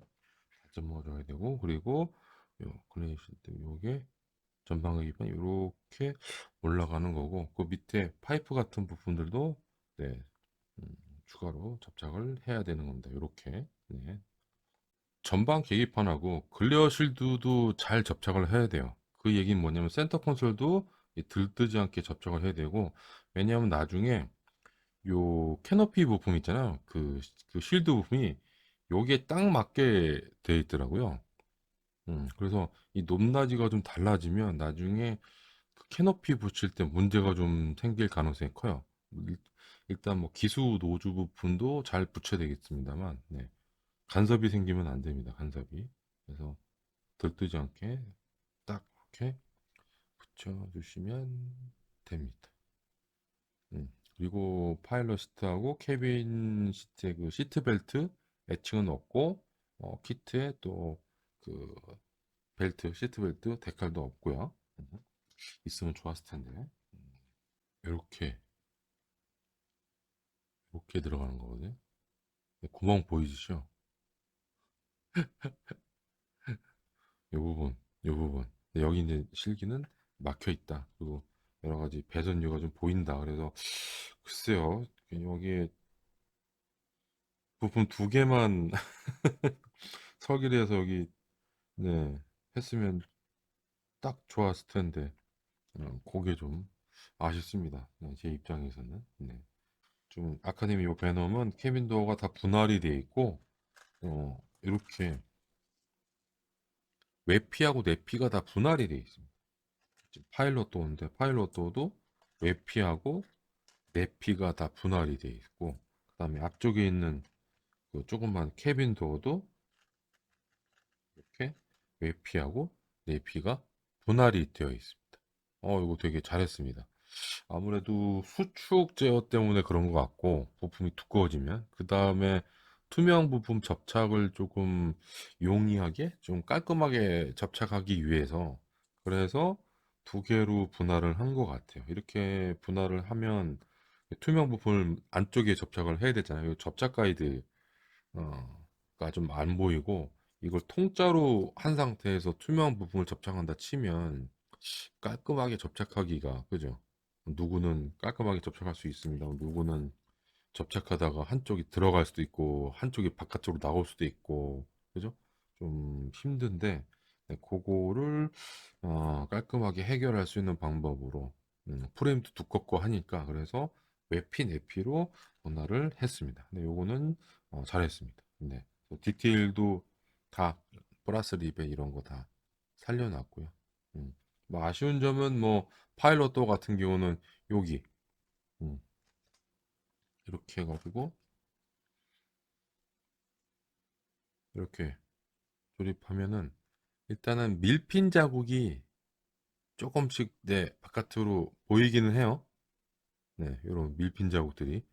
다듬어줘야 되고 그리고 요 클레이실 때 요게 전방 계기판 이렇게 올라가는 거고 그 밑에 파이프 같은 부분들도 네, 음, 추가로 접착을 해야 되는 겁니다. 이렇게 네. 전방 계기판하고 클리어 실드도 잘 접착을 해야 돼요. 그 얘기는 뭐냐면 센터 콘솔도 들뜨지 않게 접착을 해야 되고 왜냐하면 나중에 요 캐노피 부품 있잖아요. 그 실드 부품이 여기에 딱 맞게 돼 있더라고요. 그래서 이 높낮이가 좀 달라지면 나중에 그 캐노피 붙일 때 문제가 좀 생길 가능성이 커요. 일단 뭐 기수 노즈 부품도 잘 붙여야 되겠습니다만, 네. 간섭이 생기면 안 됩니다. 간섭이. 그래서 들뜨지 않게 딱 이렇게 붙여주시면 됩니다. 그리고 파일럿 시트하고 캐빈 시트의 그 시트 벨트 애칭은 없고 키트에 또 그 벨트 시트 벨트 데칼도 없고요. 있으면 좋았을 텐데 이렇게 이렇게 들어가는 거거든요. 네, 구멍 보이시죠? 이 부분, 이 부분. 근데 여기 이제 실기는 막혀 있다. 그리고 여러 가지 배선류가 좀 보인다. 그래서 글쎄요, 여기에 부품 두 개만 설계를 해서 여기 네, 했으면 딱 좋았을 텐데 그게 좀 아쉽습니다. 네, 제 입장에서는 네. 좀 아카데미 요 베놈은 캐빈 도어가 다 분할이 되어 있고 이렇게 외피하고 내피가 다 분할이 되어 있습니다. 지금 파일럿 도어인데 파일럿 도어도 외피하고 내피가 다 분할이 되어 있고, 그다음에 앞쪽에 있는 그 조그만 캐빈 도어도 이렇게 외피하고 내피가 분할이 되어 있습니다. 이거 되게 잘했습니다. 아무래도 수축 제어 때문에 그런 것 같고, 부품이 두꺼워지면 그 다음에 투명 부품 접착을 조금 용이하게 좀 깔끔하게 접착하기 위해서, 그래서 두 개로 분할을 한 것 같아요. 이렇게 분할을 하면 투명 부품을 안쪽에 접착을 해야 되잖아요. 이 접착 가이드 가 좀 안 보이고, 이걸 통짜로 한 상태에서 투명 부품을 접착한다 치면 깔끔하게 접착하기가, 그죠? 누구는 깔끔하게 접착할 수 있습니다. 누구는 접착하다가 한쪽이 들어갈 수도 있고 한쪽이 바깥쪽으로 나올 수도 있고, 그죠? 좀 힘든데, 네, 그거를 깔끔하게 해결할 수 있는 방법으로, 프레임도 두껍고 하니까, 그래서 외피 내피로 분할을 했습니다. 근데 요거는 잘했습니다. 네, 디테일도 다 플러스 립에 이런 거 다 살려놨고요. 뭐 아쉬운 점은 뭐 파일럿 도 같은 경우는 여기 음, 이렇게 해가지고 이렇게 조립하면은 일단은 밀핀 자국이 조금씩 네 바깥으로 보이기는 해요. 네, 이런 밀핀 자국들이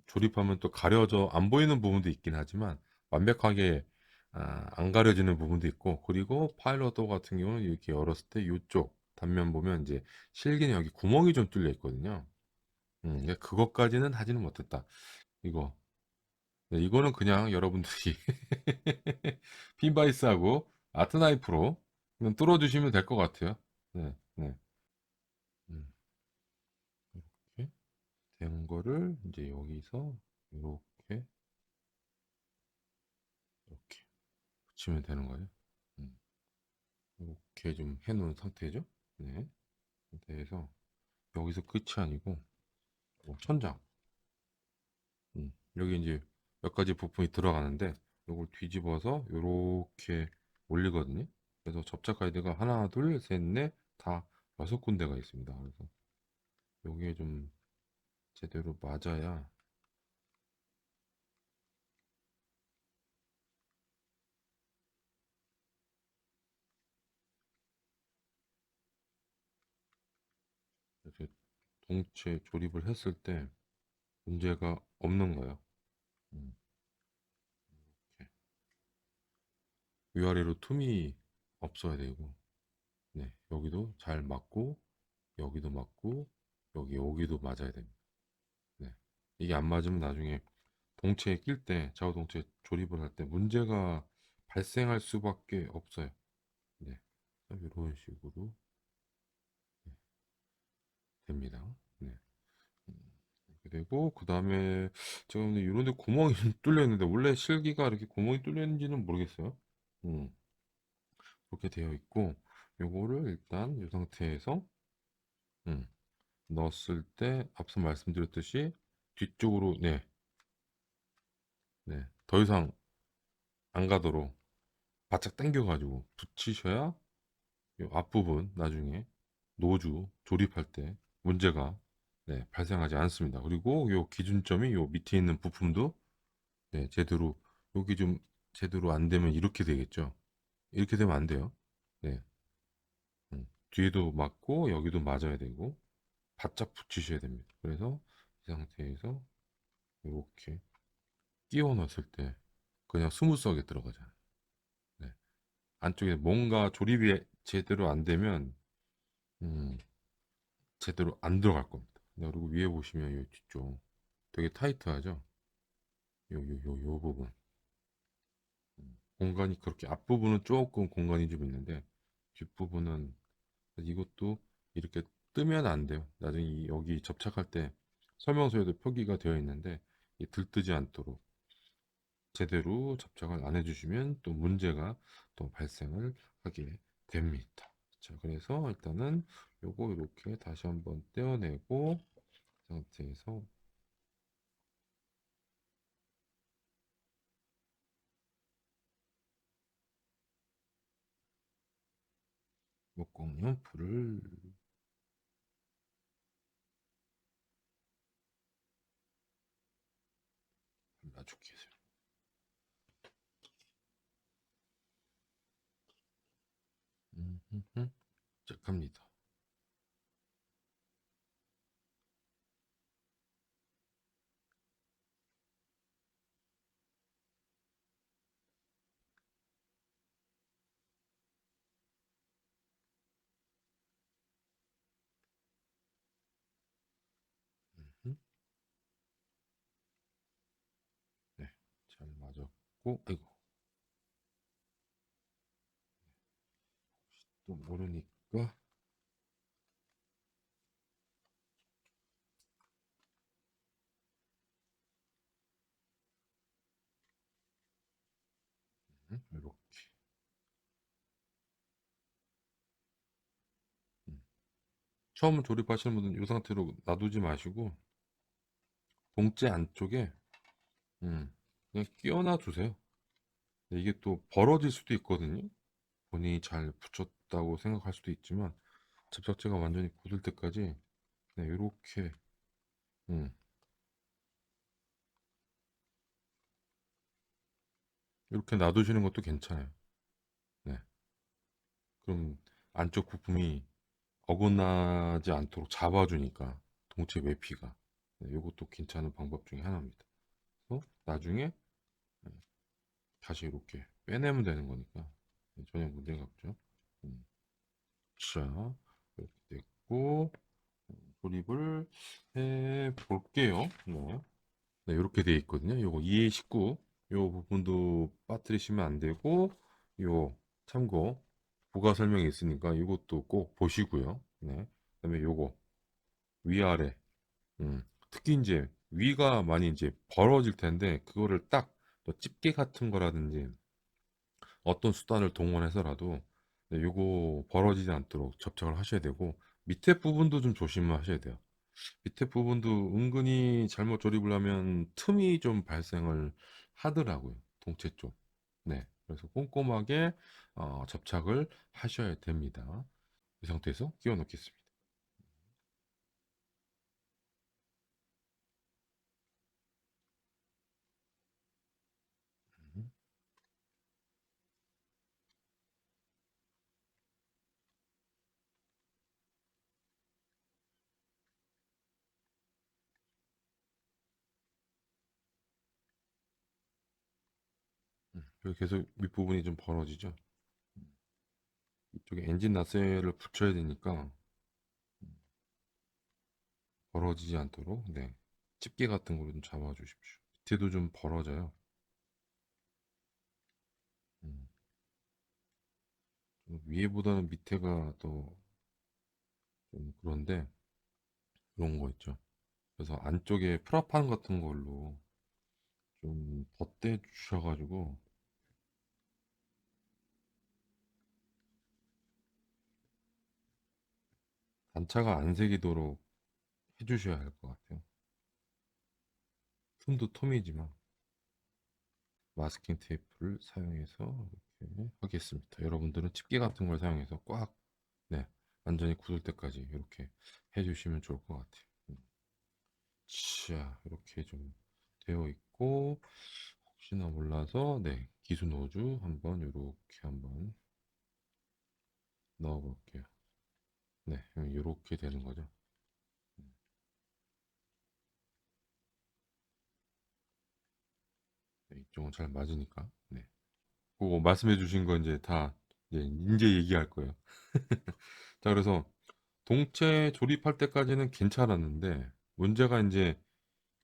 조립하면 또 가려져 안 보이는 부분도 있긴 하지만 완벽하게 안 가려지는 부분도 있고, 그리고 파일럿도 같은 경우는 이렇게 열었을 때 이쪽 단면 보면 이제 실기는 여기 구멍이 좀 뚫려 있거든요. 근데 그것까지는 하지는 못했다. 이거 네, 이거는 그냥 여러분들이 핀바이스하고 아트나이프로 그냥 뚫어주시면 될 것 같아요. 네, 네. 음, 이렇게 된 거를 이제 여기서 이렇게 이렇게 붙이면 되는 거예요. 음, 이렇게 좀 해놓은 상태죠. 네, 상태에서 여기서 끝이 아니고 천장. 여기 이제 몇 가지 부품이 들어가는데 이걸 뒤집어서 이렇게 올리거든요. 그래서 접착 가이드가 하나, 둘, 셋, 넷, 다 6군데가 있습니다. 그래서 여기에 좀 제대로 맞아야 이렇게 동체 조립을 했을 때 문제가 없는 거예요. 음, 이렇게 위아래로 틈이 없어야 되고, 네, 여기도 잘 맞고, 여기도 맞고, 여기도 맞아야 됩니다. 네, 이게 안 맞으면 나중에 동체에 낄 때, 좌우 동체 조립을 할 때 문제가 발생할 수밖에 없어요. 네, 이런 식으로 됩니다. 네. 음, 이렇게 되고, 그 다음에 제가 근데 이런 데 구멍이 뚫려 있는데 원래 실기가 이렇게 구멍이 뚫려 있는지는 모르겠어요. 음, 그렇게 되어 있고, 요거를 일단 이 상태에서 음, 넣었을 때 앞서 말씀드렸듯이 뒤쪽으로, 네, 네, 더 이상 안 가도록 바짝 당겨가지고 붙이셔야 이 앞부분 나중에 노주 조립할 때 문제가 네, 발생하지 않습니다. 그리고 요 기준점이 요 밑에 있는 부품도 네, 제대로, 여기 좀 제대로 안 되면 이렇게 되겠죠. 이렇게 되면 안 돼요. 네, 뒤에도 맞고 여기도 맞아야 되고 바짝 붙이셔야 됩니다. 그래서 이 상태에서 이렇게 끼워 넣었을 때 그냥 스무스하게 들어가잖아요. 네. 안쪽에 뭔가 조립이 제대로 안 되면 음, 제대로 안 들어갈 겁니다. 네, 그리고 위에 보시면 이 뒤쪽 되게 타이트하죠. 요 부분 공간이 그렇게 앞부분은 조금 공간이 좀 있는데 뒷부분은, 이것도 이렇게 뜨면 안 돼요. 나중에 여기 접착할 때 설명서에도 표기가 되어 있는데 이 들뜨지 않도록 제대로 접착을 안 해주시면 또 문제가 또 발생을 하게 됩니다. 자, 그래서 일단은 요거 이렇게 다시 한번 떼어내고 그 상태에서 목공용 풀을 발라줄게요. 시작합니다. 음, 네, 잘 맞았고, 아이고, 또 모르니까, 이렇게. 음. 처음 조립하시는 분은 이 상태로 놔두지 마시고, 봉제 안쪽에, 그냥 끼워놔 두세요. 이게 또 벌어질 수도 있거든요. 본인이 잘 붙였다고 생각할 수도 있지만, 접착제가 완전히 굳을 때까지, 네, 이렇게, 음, 이렇게 놔두시는 것도 괜찮아요. 네. 그럼 안쪽 부품이 어긋나지 않도록 잡아주니까 동체 외피가 네, 이것도 괜찮은 방법 중에 하나입니다. 그래서 나중에 네, 다시 이렇게 빼내면 되는 거니까 네, 전혀 문제가 없죠. 음, 자 이렇게 됐고 조립을 해 볼게요. 네. 네, 이렇게 돼 있거든요. 요거 2의19 요 부분도 빠뜨리시면 안 되고 요 참고 부가 설명이 있으니까 이것도 꼭 보시고요. 네. 그다음에 요거 위아래 특히 이제 위가 많이 이제 벌어질 텐데 그거를 딱 또 집게 같은 거라든지 어떤 수단을 동원해서라도 네, 요거 벌어지지 않도록 접착을 하셔야 되고 밑에 부분도 좀 조심하셔야 돼요. 밑에 부분도 은근히 잘못 조립을 하면 틈이 좀 발생을 하더라고요. 동체 쪽. 네. 그래서 꼼꼼하게 접착을 하셔야 됩니다. 이 상태에서 끼워 넣겠습니다. 음, 여기 계속 윗부분이 좀 벌어지죠. 이쪽에 엔진 나셀을 붙여야 되니까 벌어지지 않도록 네. 집게 같은 거로 좀 잡아 주십시오. 밑에도 좀 벌어져요. 음, 좀 위에보다는 밑에가 더 좀 그런데 그런 거 있죠. 그래서 안쪽에 프라판 같은 걸로 좀 덧대 주셔가지고 단차가 안 새기도록 해주셔야 할 것 같아요. 틈도 틈이지만 마스킹 테이프를 사용해서 이렇게 하겠습니다. 여러분들은 집게 같은 걸 사용해서 꽉 네, 완전히 굳을 때까지 이렇게 해주시면 좋을 것 같아요. 자, 이렇게 좀 되어 있고 혹시나 몰라서 네, 기수 노즈 한번 이렇게 한번 넣어 볼게요. 네, 이렇게 되는 거죠. 네, 이쪽은 잘 맞으니까. 네. 그거 말씀해 주신 거 이제 다 이제 얘기할 거예요. 자, 그래서 동체 조립할 때까지는 괜찮았는데 문제가 이제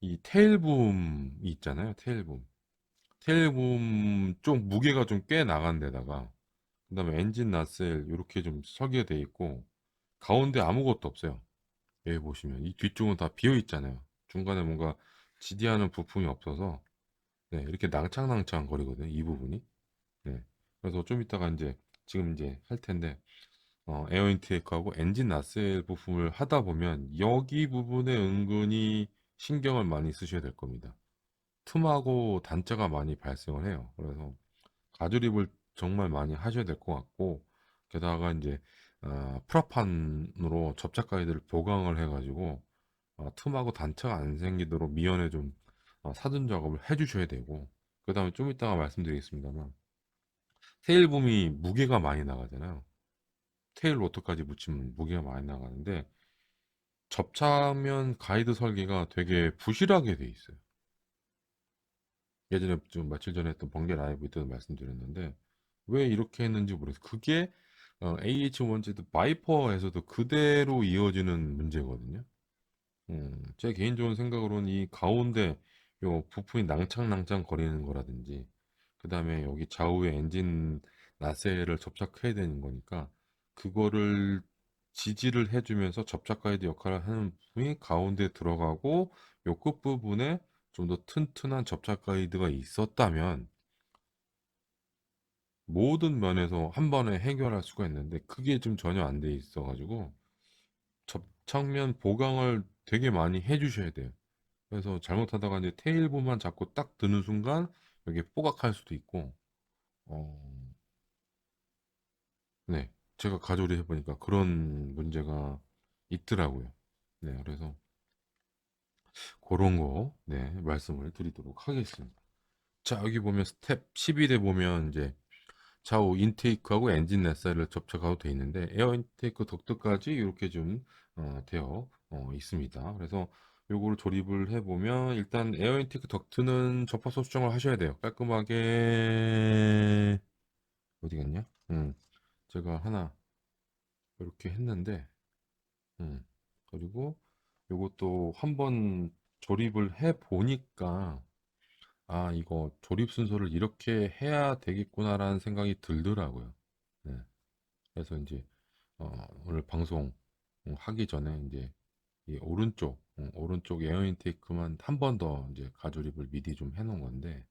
이 테일붐이 있잖아요. 테일붐. 테일붐 쪽 무게가 좀 꽤 나간 데다가 그다음에 엔진 나셀 이렇게 좀 설계돼 있고 가운데 아무것도 없어요. 여기 보시면 이 뒤쪽은 다 비어 있잖아요. 중간에 뭔가 지지하는 부품이 없어서 네, 이렇게 낭창낭창 거리거든요. 이 부분이. 네. 그래서 좀 이따가 이제 지금 이제 할 텐데 에어 인테이크하고 엔진 나셀 부품을 하다 보면 여기 부분에 은근히 신경을 많이 쓰셔야 될 겁니다. 틈하고 단자가 많이 발생을 해요. 그래서 가조립을 정말 많이 하셔야 될 것 같고 게다가 이제 프라판으로 접착 가이드를 보강을 해가지고 틈하고 단차가 안 생기도록 미연에 좀 사전 작업을 해주셔야 되고, 그 다음에 좀 이따가 말씀드리겠습니다만, 테일봄이 무게가 많이 나가잖아요. 테일 로터까지 붙이면 무게가 많이 나가는데, 접착면 가이드 설계가 되게 부실하게 돼 있어요. 예전에 좀 며칠 전에 했던 번개 라이브 때도 말씀드렸는데, 왜 이렇게 했는지 모르겠어요. 그게 AH1Z 바이퍼에서도 그대로 이어지는 문제거든요. 제 개인적인 생각으로는 이 가운데 요 부품이 낭창낭창 거리는 거라든지, 그 다음에 여기 좌우에 엔진 나셀을 접착해야 되는 거니까, 그거를 지지를 해주면서 접착 가이드 역할을 하는 부분이 가운데 들어가고, 요 끝부분에 좀 더 튼튼한 접착 가이드가 있었다면, 모든 면에서 한 번에 해결할 수가 있는데, 그게 좀 전혀 안 돼 있어가지고, 접착면 보강을 되게 많이 해주셔야 돼요. 그래서 잘못하다가 이제 테일보만 잡고 딱 드는 순간 여기 뽀각할 수도 있고, 어, 네, 제가 가조리 해보니까 그런 문제가 있더라고요. 네, 그래서 그런 거, 네, 말씀을 드리도록 하겠습니다. 자, 여기 보면 스텝 11에 보면 이제 좌우 인테이크하고 엔진 넷사이를 접촉하고 되어 있는데, 에어 인테이크 덕트까지 이렇게 좀 되어 있습니다. 그래서 요거를 조립을 해보면, 일단 에어 인테이크 덕트는 접합소 수정을 하셔야 돼요. 깔끔하게. 어디 갔냐? 제가 하나 이렇게 했는데, 그리고 요것도 한번 조립을 해 보니까, 아, 이거 조립 순서를 이렇게 해야 되겠구나라는 생각이 들더라고요. 네. 그래서 이제 오늘 방송 하기 전에 이제 이 오른쪽 에어 인테이크만 한 번 더 이제 가조립을 미리 좀 해놓은 건데,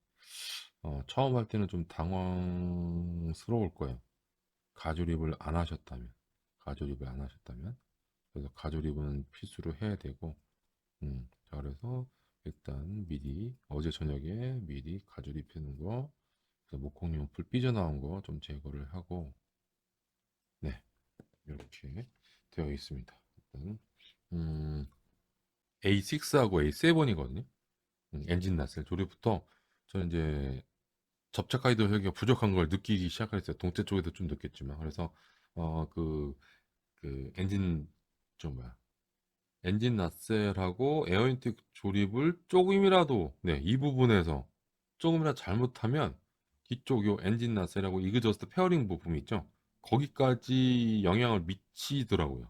처음 할 때는 좀 당황스러울 거예요. 가조립을 안 하셨다면, 가조립을 안 하셨다면, 그래서 가조립은 필수로 해야 되고, 자, 그래서 일단 미리 어제 저녁에 미리 가조립해 놓은 거, 그래서 목공용 불 삐져나온 거 좀 제거를 하고, 네, 이렇게 되어 있습니다. 일단 음, A6하고 A7이거든요. 엔진 나셀 조립부터 저는 이제 접착 가이드 설계가 부족한 걸 느끼기 시작했어요. 동체 쪽에도 좀 느꼈지만, 그래서 어, 그, 그 엔진 좀 뭐야 엔진 나셀하고 에어인텍 조립을 조금이라도, 네, 이 부분에서 조금이라도 잘못하면 뒤쪽 요 엔진 나셀하고 이그저스트 페어링 부품이 있죠. 거기까지 영향을 미치더라고요.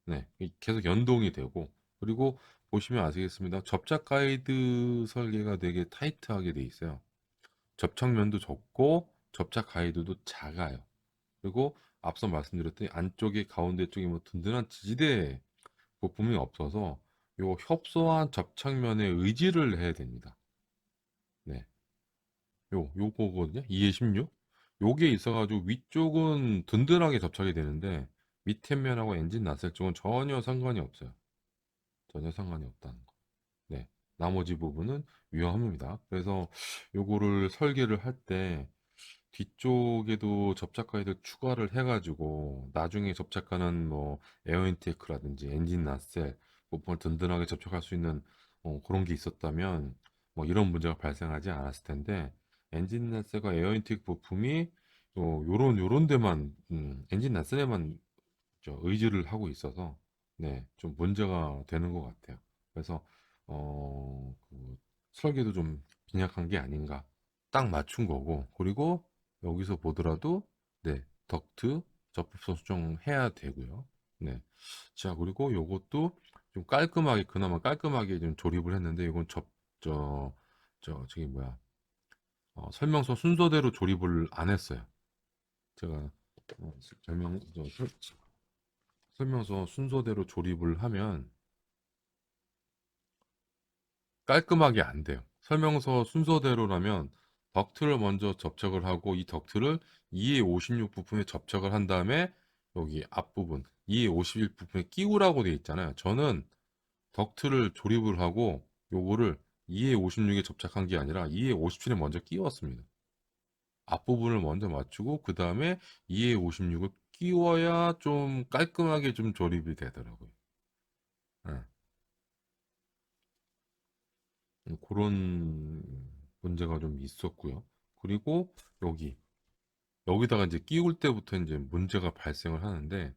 네, 계속 연동이 되고, 그리고 보시면 아시겠습니다. 접착 가이드 설계가 되게 타이트하게 돼 있어요. 접착면도 좁고 접착 가이드도 작아요. 그리고 앞서 말씀드렸듯이 안쪽에 가운데 쪽에 뭐 든든한 지지대 부품이 없어서 요 협소한 접착면에 의지를 해야 됩니다. 네, 요거거든요. 2에 16. 요게 있어가지고 위쪽은 든든하게 접착이 되는데, 밑에 면하고 엔진 나셀 쪽은 전혀 상관이 없어요. 전혀 상관이 없다는 거. 네. 나머지 부분은 위험합니다. 그래서 요거를 설계를 할 때 뒤쪽에도 접착 가이드 추가를 해가지고 나중에 접착하는 뭐 에어 인테이크라든지 엔진 나셀 부품을 든든하게 접촉할 수 있는 그런 게 있었다면 뭐 이런 문제가 발생하지 않았을 텐데, 엔진 나셀과 에어 인테이크 부품이 요런 데만 엔진 나셀에만 의지를 하고 있어서, 네, 좀 문제가 되는 것 같아요. 그래서 그 설계도 좀 빈약한 게 아닌가. 딱 맞춘 거고, 그리고 여기서 보더라도, 네, 덕트 접합선 수정해야 되고요. 네. 자, 그리고 요것도 좀 깔끔하게, 그나마 깔끔하게 좀 조립을 했는데, 이건 저기 뭐야, 설명서 순서대로 조립을 안 했어요. 제가 설명, 설명서 순서대로 조립을 하면 깔끔하게 안 돼요. 설명서 순서대로라면 덕트를 먼저 접착을 하고, 이 덕트를 2에56 부품에 접착을 한 다음에 여기 앞부분 2에51 부품에 끼우라고 되어 있잖아요. 저는 덕트를 조립을 하고 요거를 2에56에 접착한 게 아니라 2에57에 먼저 끼웠습니다. 앞부분을 먼저 맞추고 그 다음에 2에56을 끼워야 좀 깔끔하게 좀 조립이 되더라고요. 예. 그런 문제가 좀 있었고요. 그리고 여기 여기다가 이제 끼울 때부터 이제 문제가 발생을 하는데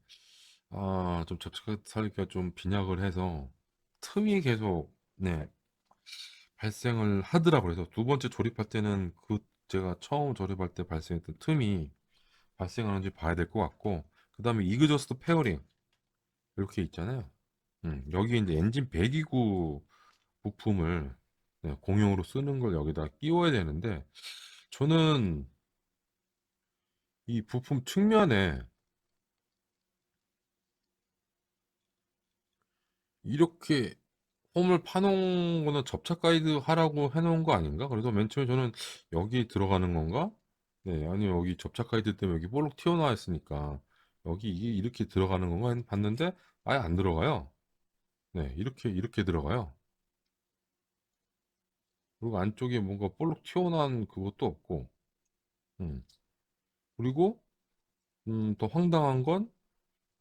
좀 접착 살기가 좀 빈약을 해서 틈이 계속 네 발생을 하더라고요. 그래서 두 번째 조립할 때는 그 제가 처음 조립할 때 발생했던 틈이 발생하는지 봐야 될 것 같고 그 다음에 이그저스트 페어링 이렇게 있잖아요. 여기 이제 엔진 배기구 부품을 네, 공용으로 쓰는 걸 여기다 끼워야 되는데 저는 이 부품 측면에 이렇게 홈을 파놓은 거는 접착 가이드 하라고 해놓은 거 아닌가? 그래서 맨 처음에 저는 여기 들어가는 건가? 네, 아니 여기 접착 가이드 때문에 여기 볼록 튀어나와 있으니까 여기 이게 이렇게 들어가는 건가 봤는데 아예 안 들어가요. 네, 이렇게 들어가요. 그리고 안쪽에 뭔가 볼록 튀어나온 그것도 없고, 음. 그리고 더 황당한 건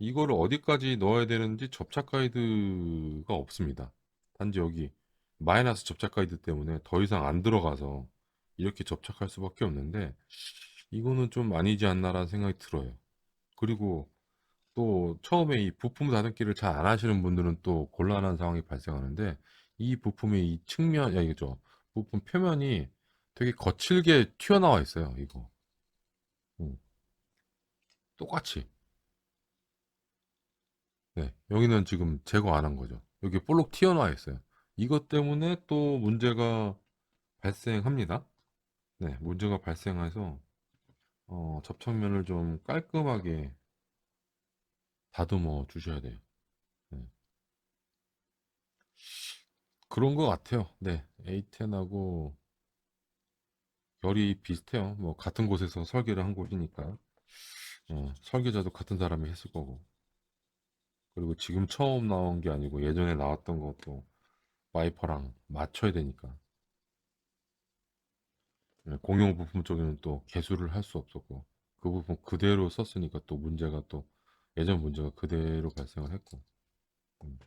이거를 어디까지 넣어야 되는지 접착 가이드가 없습니다. 단지 여기 마이너스 접착 가이드 때문에 더 이상 안 들어가서 이렇게 접착할 수밖에 없는데 이거는 좀 아니지 않나라는 생각이 들어요. 그리고 또 처음에 이 부품 다듬기를 잘 안 하시는 분들은 또 곤란한 상황이 발생하는데 이 부품의 이 측면, 야 이거죠. 부품 표면이 되게 거칠게 튀어나와 있어요. 이거. 음, 똑같이. 네, 여기는 지금 제거 안 한 거죠. 여기 볼록 튀어나와 있어요. 이것 때문에 또 문제가 발생합니다. 네, 문제가 발생해서 접착면을 좀 깔끔하게 다듬어 주셔야 돼요. 네, 그런 것 같아요. 네, A10하고 결이 비슷해요. 뭐 같은 곳에서 설계를 한 곳이니까 설계자도 같은 사람이 했을 거고. 그리고 지금 처음 나온 게 아니고 예전에 나왔던 것도 와이퍼랑 맞춰야 되니까. 공용 부품 쪽에는 또 개수를 할 수 없었고 그 부분 그대로 썼으니까 또 문제가 또 예전 문제가 그대로 발생을 했고 음,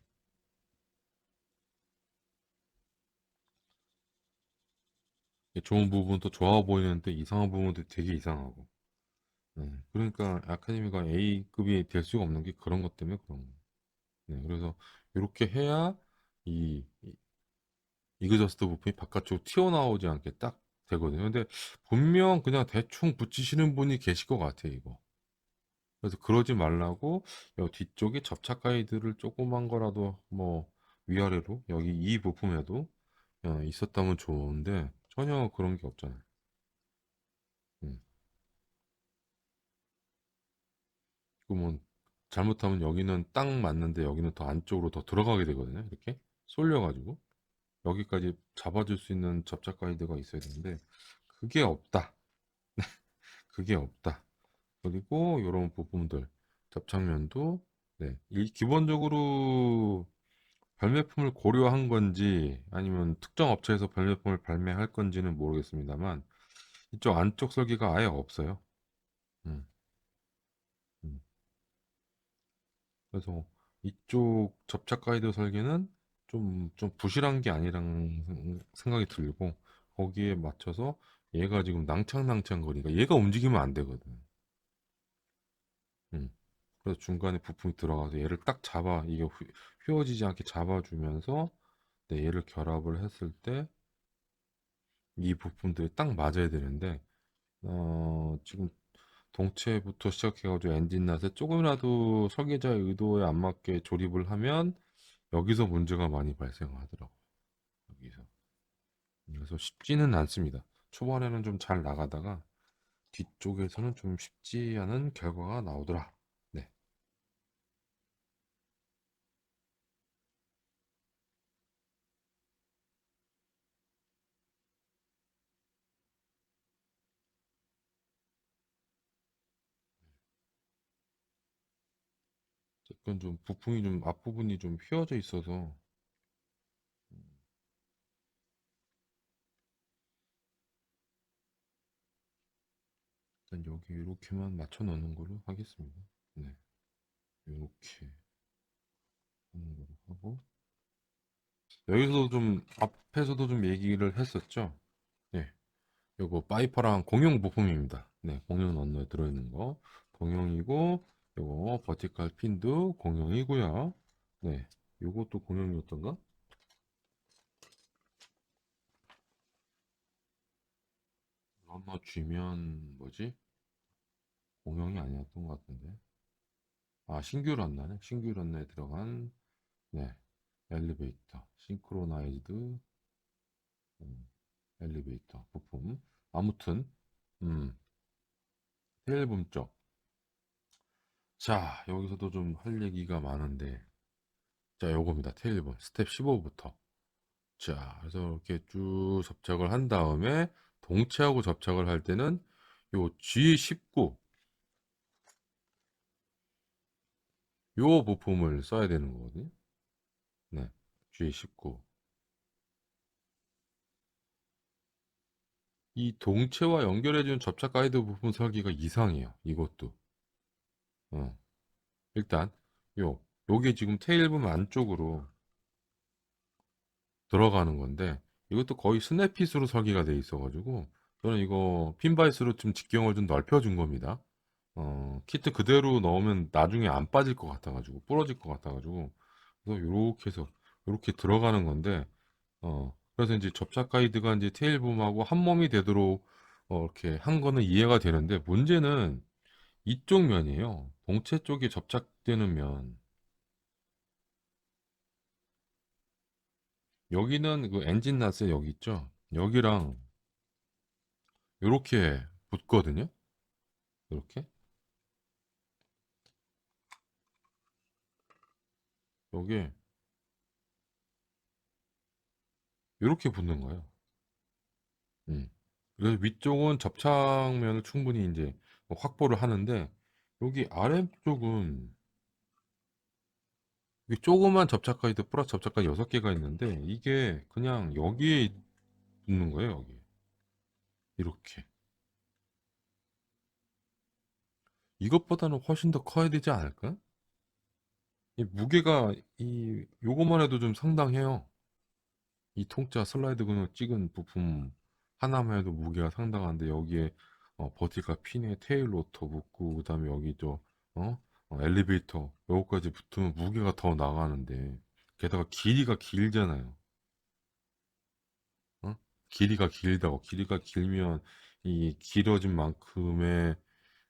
좋은 부분도 좋아 보이는데 이상한 부분도 되게 이상하고 그러니까 아카데미가 A급이 될 수가 없는 게 그런 것 때문에 그런 거예요. 네, 그래서 이렇게 해야 이 이그저스트 부품이 바깥쪽으로 튀어나오지 않게 딱 되거든요. 근데 분명 그냥 대충 붙이시는 분이 계실 것 같아요, 이거. 그래서 그러지 말라고 여 뒤쪽에 접착 가이드를 조그만 거라도 뭐 위아래로 여기 이 부품에도 있었다면 좋은데 전혀 그런 게 없잖아요. 음. 그러면 잘못하면 여기는 딱 맞는데 여기는 더 안쪽으로 더 들어가게 되거든요. 이렇게 쏠려가지고 여기까지 잡아줄 수 있는 접착 가이드가 있어야 되는데 그게 없다. 그게 없다. 그리고 이런 부품들 접착면도 네, 기본적으로 발매품을 고려한 건지 아니면 특정 업체에서 발매품을 발매할 건지는 모르겠습니다만 이쪽 안쪽 설계가 아예 없어요. 음, 음. 그래서 이쪽 접착 가이드 설계는 좀 부실한 게 아니란 생각이 들고 거기에 맞춰서 얘가 지금 낭창낭창 거리가 얘가 움직이면 안 되거든. 음. 그래서 중간에 부품이 들어가서 얘를 딱 잡아 이게 휘어지지 않게 잡아주면서 네, 얘를 결합을 했을 때 이 부품들이 딱 맞아야 되는데 지금 동체부터 시작해가지고 엔진낫에 조금이라도 설계자의 의도에 안 맞게 조립을 하면 여기서 문제가 많이 발생하더라고요. 여기서. 그래서 쉽지는 않습니다. 초반에는 좀 잘 나가다가 뒤쪽에서는 좀 쉽지 않은 결과가 나오더라. 네. 약간 좀 부품이 좀 앞부분이 좀 휘어져 있어서 일단 여기 이렇게만 맞춰 놓는 걸로 하겠습니다. 네, 이렇게 하는 걸로 하고 여기서도 좀 앞에서도 좀 얘기를 했었죠. 네, 요거 파이퍼랑 공용 부품입니다. 네, 공용 언더에 들어있는 거 공용이고 요거 버티컬 핀도 공용이고요. 네, 요것도 공용이었던가? 언더 쥐면 뭐지? 공용이 아니었던 것 같은데. 아, 신규 런너네. 신규 런너에 들어간 네, 엘리베이터, 싱크로나이즈드 엘리베이터 부품. 아무튼 음, 테일붐 쪽. 자, 여기서도 좀 할 얘기가 많은데, 자, 요겁니다. 테일붐 스텝 15부터. 자, 그래서 이렇게 쭉 접착을 한 다음에 동체하고 접착을 할 때는 요 G19 요 부품을 써야 되는 거거든요. 네, G19. 이 동체와 연결해주는 접착 가이드 부품 설계가 이상해요. 이것도. 어, 일단 요게 지금 테일붐 안쪽으로 들어가는 건데 이것도 거의 스냅핏으로 설계가 돼 있어가지고 저는 이거 핀바이스로 좀 직경을 좀 넓혀준 겁니다. 키트 그대로 넣으면 나중에 안 빠질 것 같아가지고 부러질 것 같아가지고 그래서 요렇게 해서 요렇게 들어가는 건데 그래서 이제 접착 가이드가 이제 테일붐하고 한 몸이 되도록 이렇게 한 거는 이해가 되는데 문제는 이쪽 면이에요. 동체 쪽에 접착되는 면. 여기는 그 엔진 나스 여기 있죠. 여기랑 요렇게 붙거든요. 이렇게 여기에 요렇게 붙는 거예요. 음. 그래서 위쪽은 접착면을 충분히 이제 확보를 하는데 여기 아래쪽은 이 조그만 접착 가이드 플러스 접착 가이드 6개가 있는데 이게 그냥 여기에 붙는 거예요. 여기 이렇게 이것보다는 훨씬 더 커야 되지 않을까? 이 무게가 이 요것만 해도 좀 상당해요. 이 통짜 슬라이드 근육 찍은 부품 하나만 해도 무게가 상당한데 여기에 버티가 핀에 테일 로터 붙고 그다음에 여기 또 엘리베이터 요거까지 붙으면 무게가 더 나가는데 게다가 길이가 길잖아요. 어? 길이가 길다고 길이가 길면 이 길어진 만큼의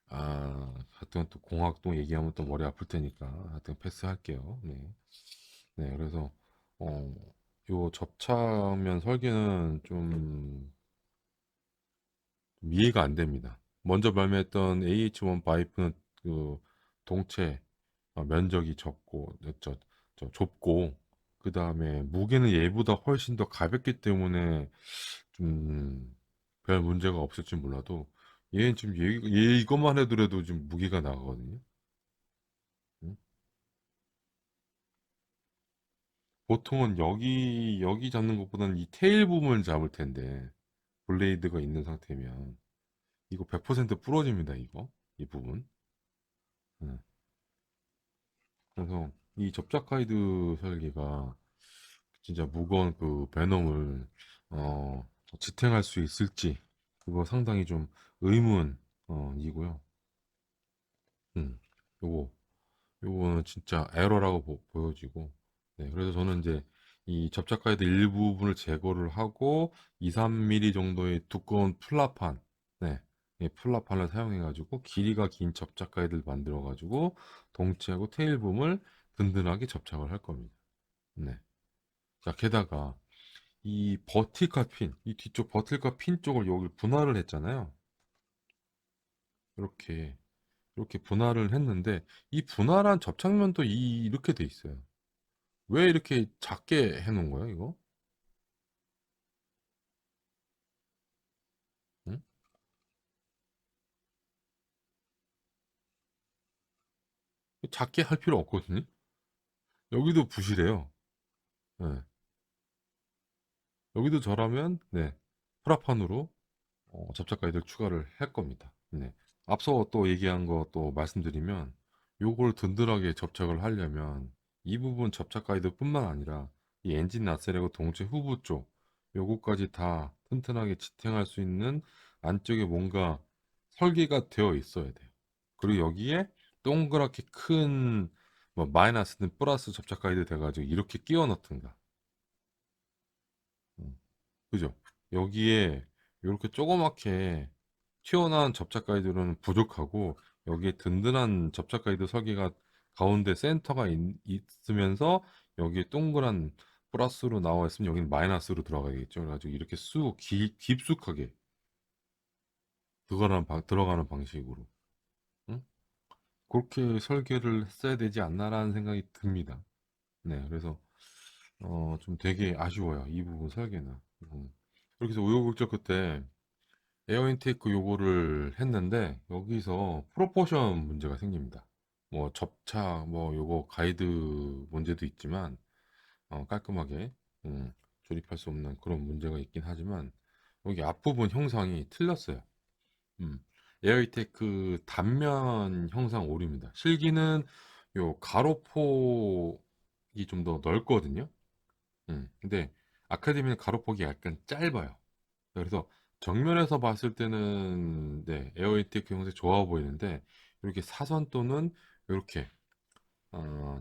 하여튼 또 공학동 얘기하면 또 머리 아플 테니까 하여튼 패스할게요. 네. 네, 그래서 어, 요 접착면 설계는 좀 이해가 안 됩니다. 먼저 발매했던 AH1 바이프는 그 동체 면적이 적고 좁고 그 다음에 무게는 얘보다 훨씬 더 가볍기 때문에 좀 별 문제가 없을지 몰라도 얘는 지금 얘 이것만 해도 지금 무게가 나가거든요. 응? 보통은 여기 잡는 것보다는 이 테일 부분을 잡을 텐데 블레이드가 있는 상태면 이거 100% 부러집니다. 이거 이 부분. 응. 그래서 이 접착 가이드 설계가 진짜 무거운 그 베놈을 지탱할 수 있을지 그거 상당히 좀 의문이고요. 음, 요거 요거는 진짜 에러라고 보여지고 네, 그래서 저는 이제 이 접착 가이드 일부분을 제거를 하고 2, 3mm 정도의 두꺼운 플라판 네, 이 플라판을 사용해 가지고 길이가 긴 접착 가이드를 만들어 가지고 동체하고 테일붐을 든든하게 접착을 할 겁니다. 네. 자, 게다가 이 버티컬 핀, 이 뒤쪽 버티컬 핀 쪽을 여기 분할을 했잖아요. 이렇게 이렇게 분할을 했는데 이 분할한 접착면도 이렇게 돼 있어요. 왜 이렇게 작게 해놓은 거예요, 이거? 응? 작게 할 필요 없거든요. 여기도 부실해요. 네. 여기도 저라면 네 프라판으로 접착 가이드를 추가를 할 겁니다. 네. 앞서 또 얘기한 거 또 말씀드리면 요걸 든든하게 접착을 하려면 이 부분 접착 가이드뿐만 아니라 이 엔진 나셀하고 동체 후부 쪽 요거까지 다 튼튼하게 지탱할 수 있는 안쪽에 뭔가 설계가 되어 있어야 돼요. 그리고 여기에 동그랗게 큰 뭐 마이너스든 플러스 접착 가이드 돼가지고 이렇게 끼워 넣든가. 그죠? 여기에 이렇게 조그맣게 튀어나온 접착 가이드로는 부족하고 여기에 든든한 접착 가이드 설계가 가운데 센터가 있으면서 여기에 동그란 플러스로 나와 있으면 여기는 마이너스로 들어가야겠죠. 그래가지고 이렇게 깊숙하게 들어가는 방식으로 응? 그렇게 설계를 했어야 되지 않나라는 생각이 듭니다. 네, 그래서 좀 되게 아쉬워요. 이 부분 설계는. 그렇게 해서 우여곡절 끝에 에어 인테이크 요거를 했는데 여기서 프로포션 문제가 생깁니다. 뭐 접착 뭐 요거 가이드 문제도 있지만 깔끔하게 조립할 수 없는 그런 문제가 있긴 하지만 여기 앞부분 형상이 틀렸어요. 음. 에어 인테이크 단면 형상 오류입니다. 실기는 요 가로폭이 좀 더 넓거든요. 근데 아카데미는 가로폭이 약간 짧아요. 그래서 정면에서 봤을 때는 네, 에어 인테이크 형상이 좋아 보이는데 이렇게 사선 또는 이렇게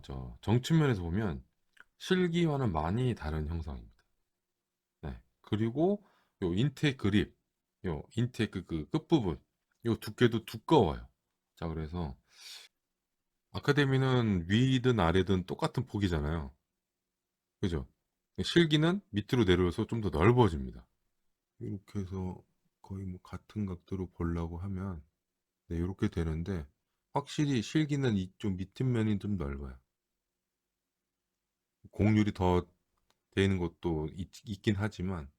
저 정측면에서 보면 실기와는 많이 다른 형상입니다. 네. 그리고 요 인테이크 그립, 요 인테이크 그 끝부분, 요 두께도 두꺼워요. 자, 그래서 아카데미는 위든 아래든 똑같은 폭이잖아요. 그죠? 실기는 밑으로 내려서 좀 더 넓어집니다. 이렇게 해서 거의 뭐 같은 각도로 보려고 하면 네, 이렇게 되는데 확실히 실기는 이쪽 밑은 면이 좀 넓어요. 곡률이 더 되는 것도 있긴 하지만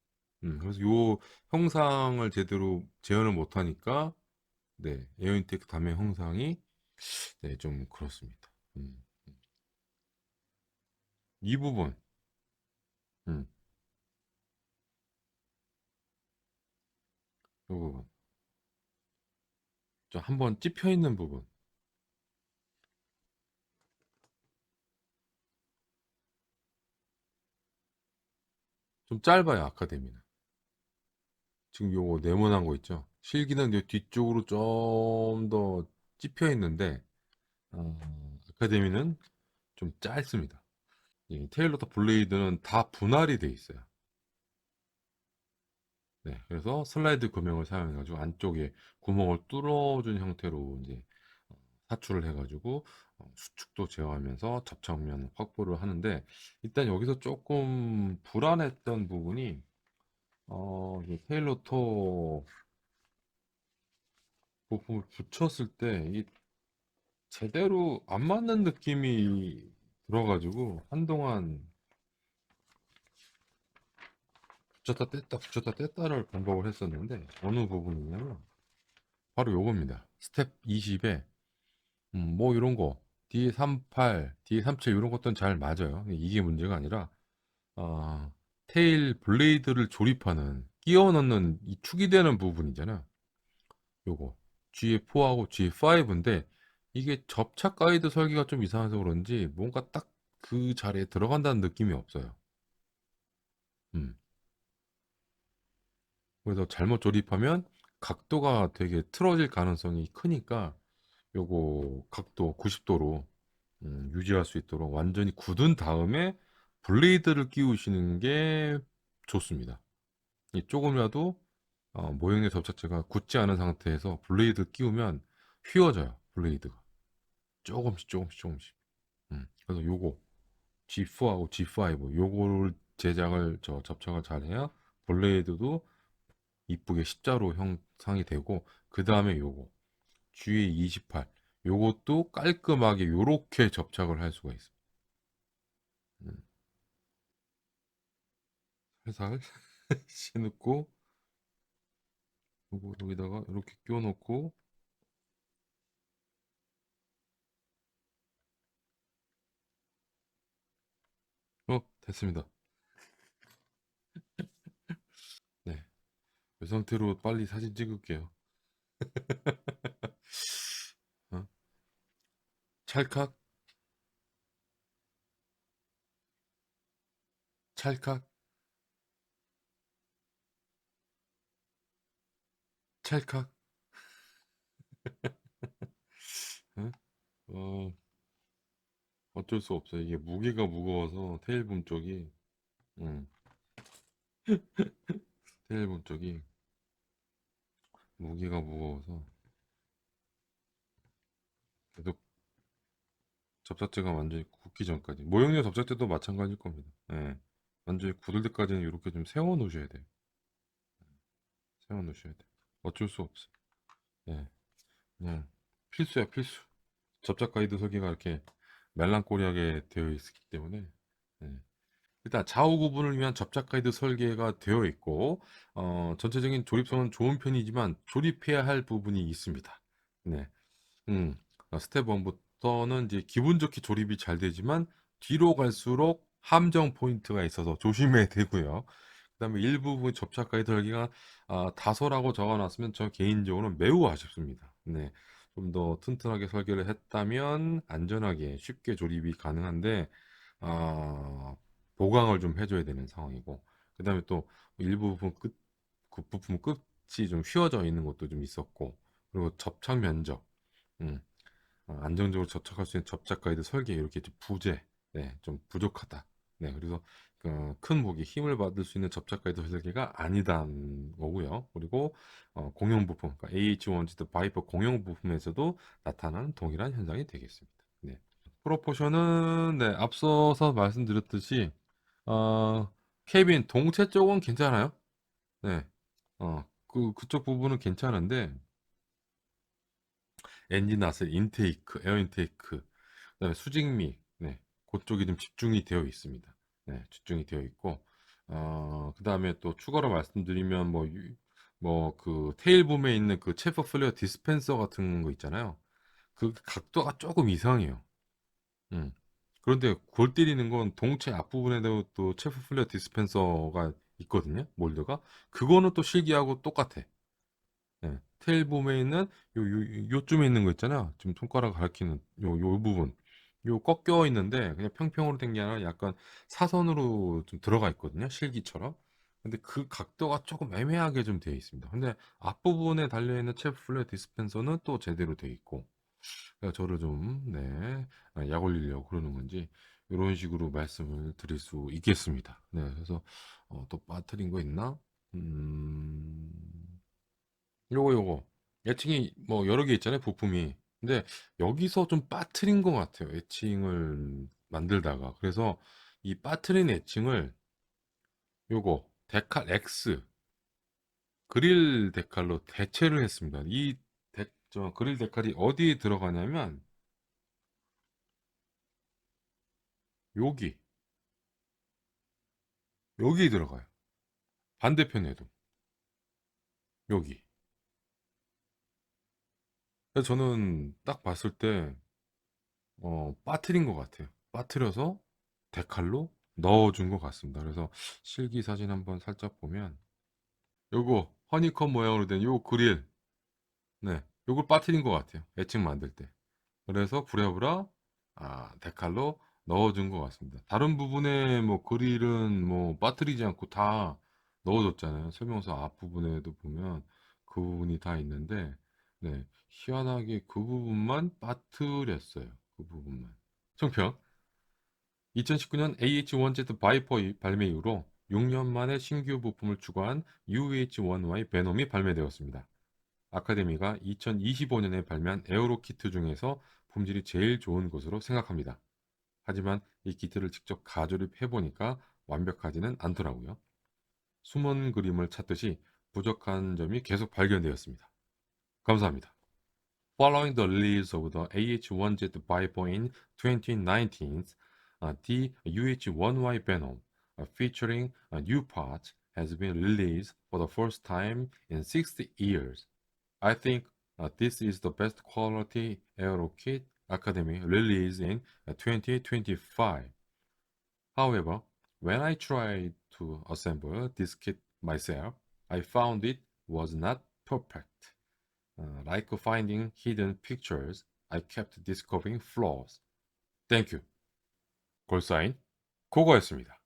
그래서 요 형상을 제대로 재현을 못하니까 네, 에어인텍 담의 형상이 네, 좀 그렇습니다. 이 부분, 음, 이 부분, 좀 한번 찝혀 있는 부분, 좀 짧아요 아카데미는. 지금 요거 네모난 거 있죠? 실기는 요 뒤쪽으로 좀 더 찝혀 있는데 아카데미는 좀 짧습니다. 이 테일러터 블레이드는 다 분할이 돼 있어요. 네, 그래서 슬라이드 금형을 사용해가지고 안쪽에 구멍을 뚫어준 형태로 이제 사출을 해가지고 수축도 제어하면서 접착면 확보를 하는데 일단 여기서 조금 불안했던 부분이 이 테일러터 부품을 붙였을 때 이 제대로 안 맞는 느낌이 들어가지고 한동안 붙였다 뗐다를 반복을 했었는데 어느 부분이냐면 바로 요겁니다. 스텝 20에 뭐 이런 거 D38, D37 이런 것들은 잘 맞아요. 이게 문제가 아니라 아, 테일 블레이드를 조립하는 끼워 넣는 이 축이 되는 부분이잖아. 요거 G4하고 G5인데 이게 접착 가이드 설계가 좀 이상해서 그런지 뭔가 딱 그 자리에 들어간다는 느낌이 없어요. 음. 그래서 잘못 조립하면 각도가 되게 틀어질 가능성이 크니까 요거 각도 90도로 유지할 수 있도록 완전히 굳은 다음에 블레이드를 끼우시는 게 좋습니다. 이 조금이라도 모형의 접착제가 굳지 않은 상태에서 블레이드를 끼우면 휘어져요. 블레이드가 조금씩. 그래서 요거 G4하고 G5 요거를 제작을 접착을 잘해야 블레이드도 이쁘게 십자로 형상이 되고 그 다음에 요거 G28 요것도 깔끔하게 요렇게 접착을 할 수가 있습니다. 음, 살살 씌놓고 요거 여기다가 이렇게 끼워 놓고 됐습니다. 네, 이 상태로 빨리 사진 찍을게요. 어? 찰칵, 찰칵, 찰칵. 응? 어, 어쩔 수 없어요. 이게 무게가 무거워서 테일붐 쪽이, 음, 테일붐 쪽이 무게가 무거워서 계속 접착제가 완전히 굳기 전까지. 모형료 접착제도 마찬가지일 겁니다. 예. 완전히 굳을 때까지는 이렇게 좀 세워 놓으셔야 돼요. 세워 놓으셔야 돼요. 어쩔 수 없어. 예. 그냥 필수야, 필수. 접착 가이드 설계가 이렇게 멜랑꼬리하게 되어 있기 때문에 예. 일단 좌우 구분을 위한 접착 가이드 설계가 되어 있고 전체적인 조립성은 좋은 편이지만 조립해야 할 부분이 있습니다. 네. 음, 스텝 1부터는 이제 기분 좋게 조립이 잘 되지만 뒤로 갈수록 함정 포인트가 있어서 조심해야 되고요. 그다음에 일부분 접착 가이드 설계가 다소라고 적어놨으면 저 개인적으로는 매우 아쉽습니다. 네. 좀 더 튼튼하게 설계를 했다면 안전하게 쉽게 조립이 가능한데 아, 보강을 좀 해줘야 되는 상황이고 그다음에 또 일부분 그 부품 끝이 좀 휘어져 있는 것도 좀 있었고 그리고 접착 면적 음, 안정적으로 접착할 수 있는 접착 가이드 설계 이렇게 좀 부재, 네, 좀 부족하다. 네, 그래서 큰 무기 힘을 받을 수 있는 접착 가이드 설계가 아니다는 거고요. 그리고 공용 부품, 그러니까 AH1Z 바이퍼 공용 부품에서도 나타나는 동일한 현상이 되겠습니다. 네. 프로포션은 네, 앞서서 말씀드렸듯이 어, 케빈 동체 쪽은 괜찮아요. 네. 그쪽 부분은 괜찮은데 엔진 나슬 인테이크, 에어 인테이크, 그다음에 수직미, 네, 그쪽이 좀 집중이 되어 있습니다. 네, 집중이 되어 있고, 그다음에 또 추가로 말씀드리면 뭐 그 테일붐에 있는 그 체퍼 플레어 디스펜서 같은 거 있잖아요. 그 각도가 조금 이상해요. 음. 그런데 골 때리는 건 동체 앞부분에도 또 체퍼 플레어 디스펜서가 있거든요. 몰드가. 그거는 또 실기하고 똑같아. 예. 테일봄에 있는 요쯤에 있는 거 있잖아요. 지금 손가락 가리키는 요 부분. 요 꺾여 있는데 그냥 평평으로 된 게 아니라 약간 사선으로 좀 들어가 있거든요. 실기처럼. 근데 그 각도가 조금 애매하게 좀 되어 있습니다. 근데 앞부분에 달려있는 체플레 디스펜서는 또 제대로 되어 있고. 그래서 저를 좀, 네, 약 올리려고 그러는 건지, 이런 식으로 말씀을 드릴 수 있겠습니다. 네, 그래서, 또 빠뜨린 거 있나? 음, 요거 애칭이 뭐 여러 개 있잖아요 부품이 근데 여기서 좀 빠트린 것 같아요 애칭을 만들다가 그래서 이 빠트린 애칭을 요거 데칼 X 그릴 데칼로 대체를 했습니다 저 그릴 데칼이 어디에 들어가냐면 여기 여기 들어가요 반대편에도 여기 그래서 저는 딱 봤을 때 빠트린 것 같아요. 빠트려서 데칼로 넣어준 것 같습니다. 그래서 실기 사진 한번 살짝 보면 요거 허니콤 모양으로 된 요 그릴 네 요걸 빠트린 것 같아요. 애칭 만들 때. 그래서 부랴부랴 데칼로 넣어준 것 같습니다. 다른 부분에 뭐 그릴은 뭐 빠뜨리지 않고 다 넣어줬잖아요. 설명서 앞부분에도 보면 그 부분이 다 있는데 네 희한하게 그 부분만 빠뜨렸어요. 그 부분만. 총평 2019년 AH-1Z 바이퍼 발매 이후로 6년 만에 신규 부품을 추가한 UH-1Y 베놈이 발매되었습니다. 아카데미가 2025년에 발매한 에어로 키트 중에서 품질이 제일 좋은 것으로 생각합니다. 하지만 이 키트를 직접 가조립해보니까 완벽하지는 않더라고요. 숨은 그림을 찾듯이 부족한 점이 계속 발견되었습니다. 감사합니다. Following the release of the AH-1Z Viper in 2019, the UH-1Y Venom, featuring new parts, has been released for the first time in 60 years. I think this is the best quality aero kit Academy released in 2025. However, when I tried to assemble this kit myself, I found it was not perfect. Like finding hidden pictures I kept discovering flaws. Thank you. 골사인 그거였습니다.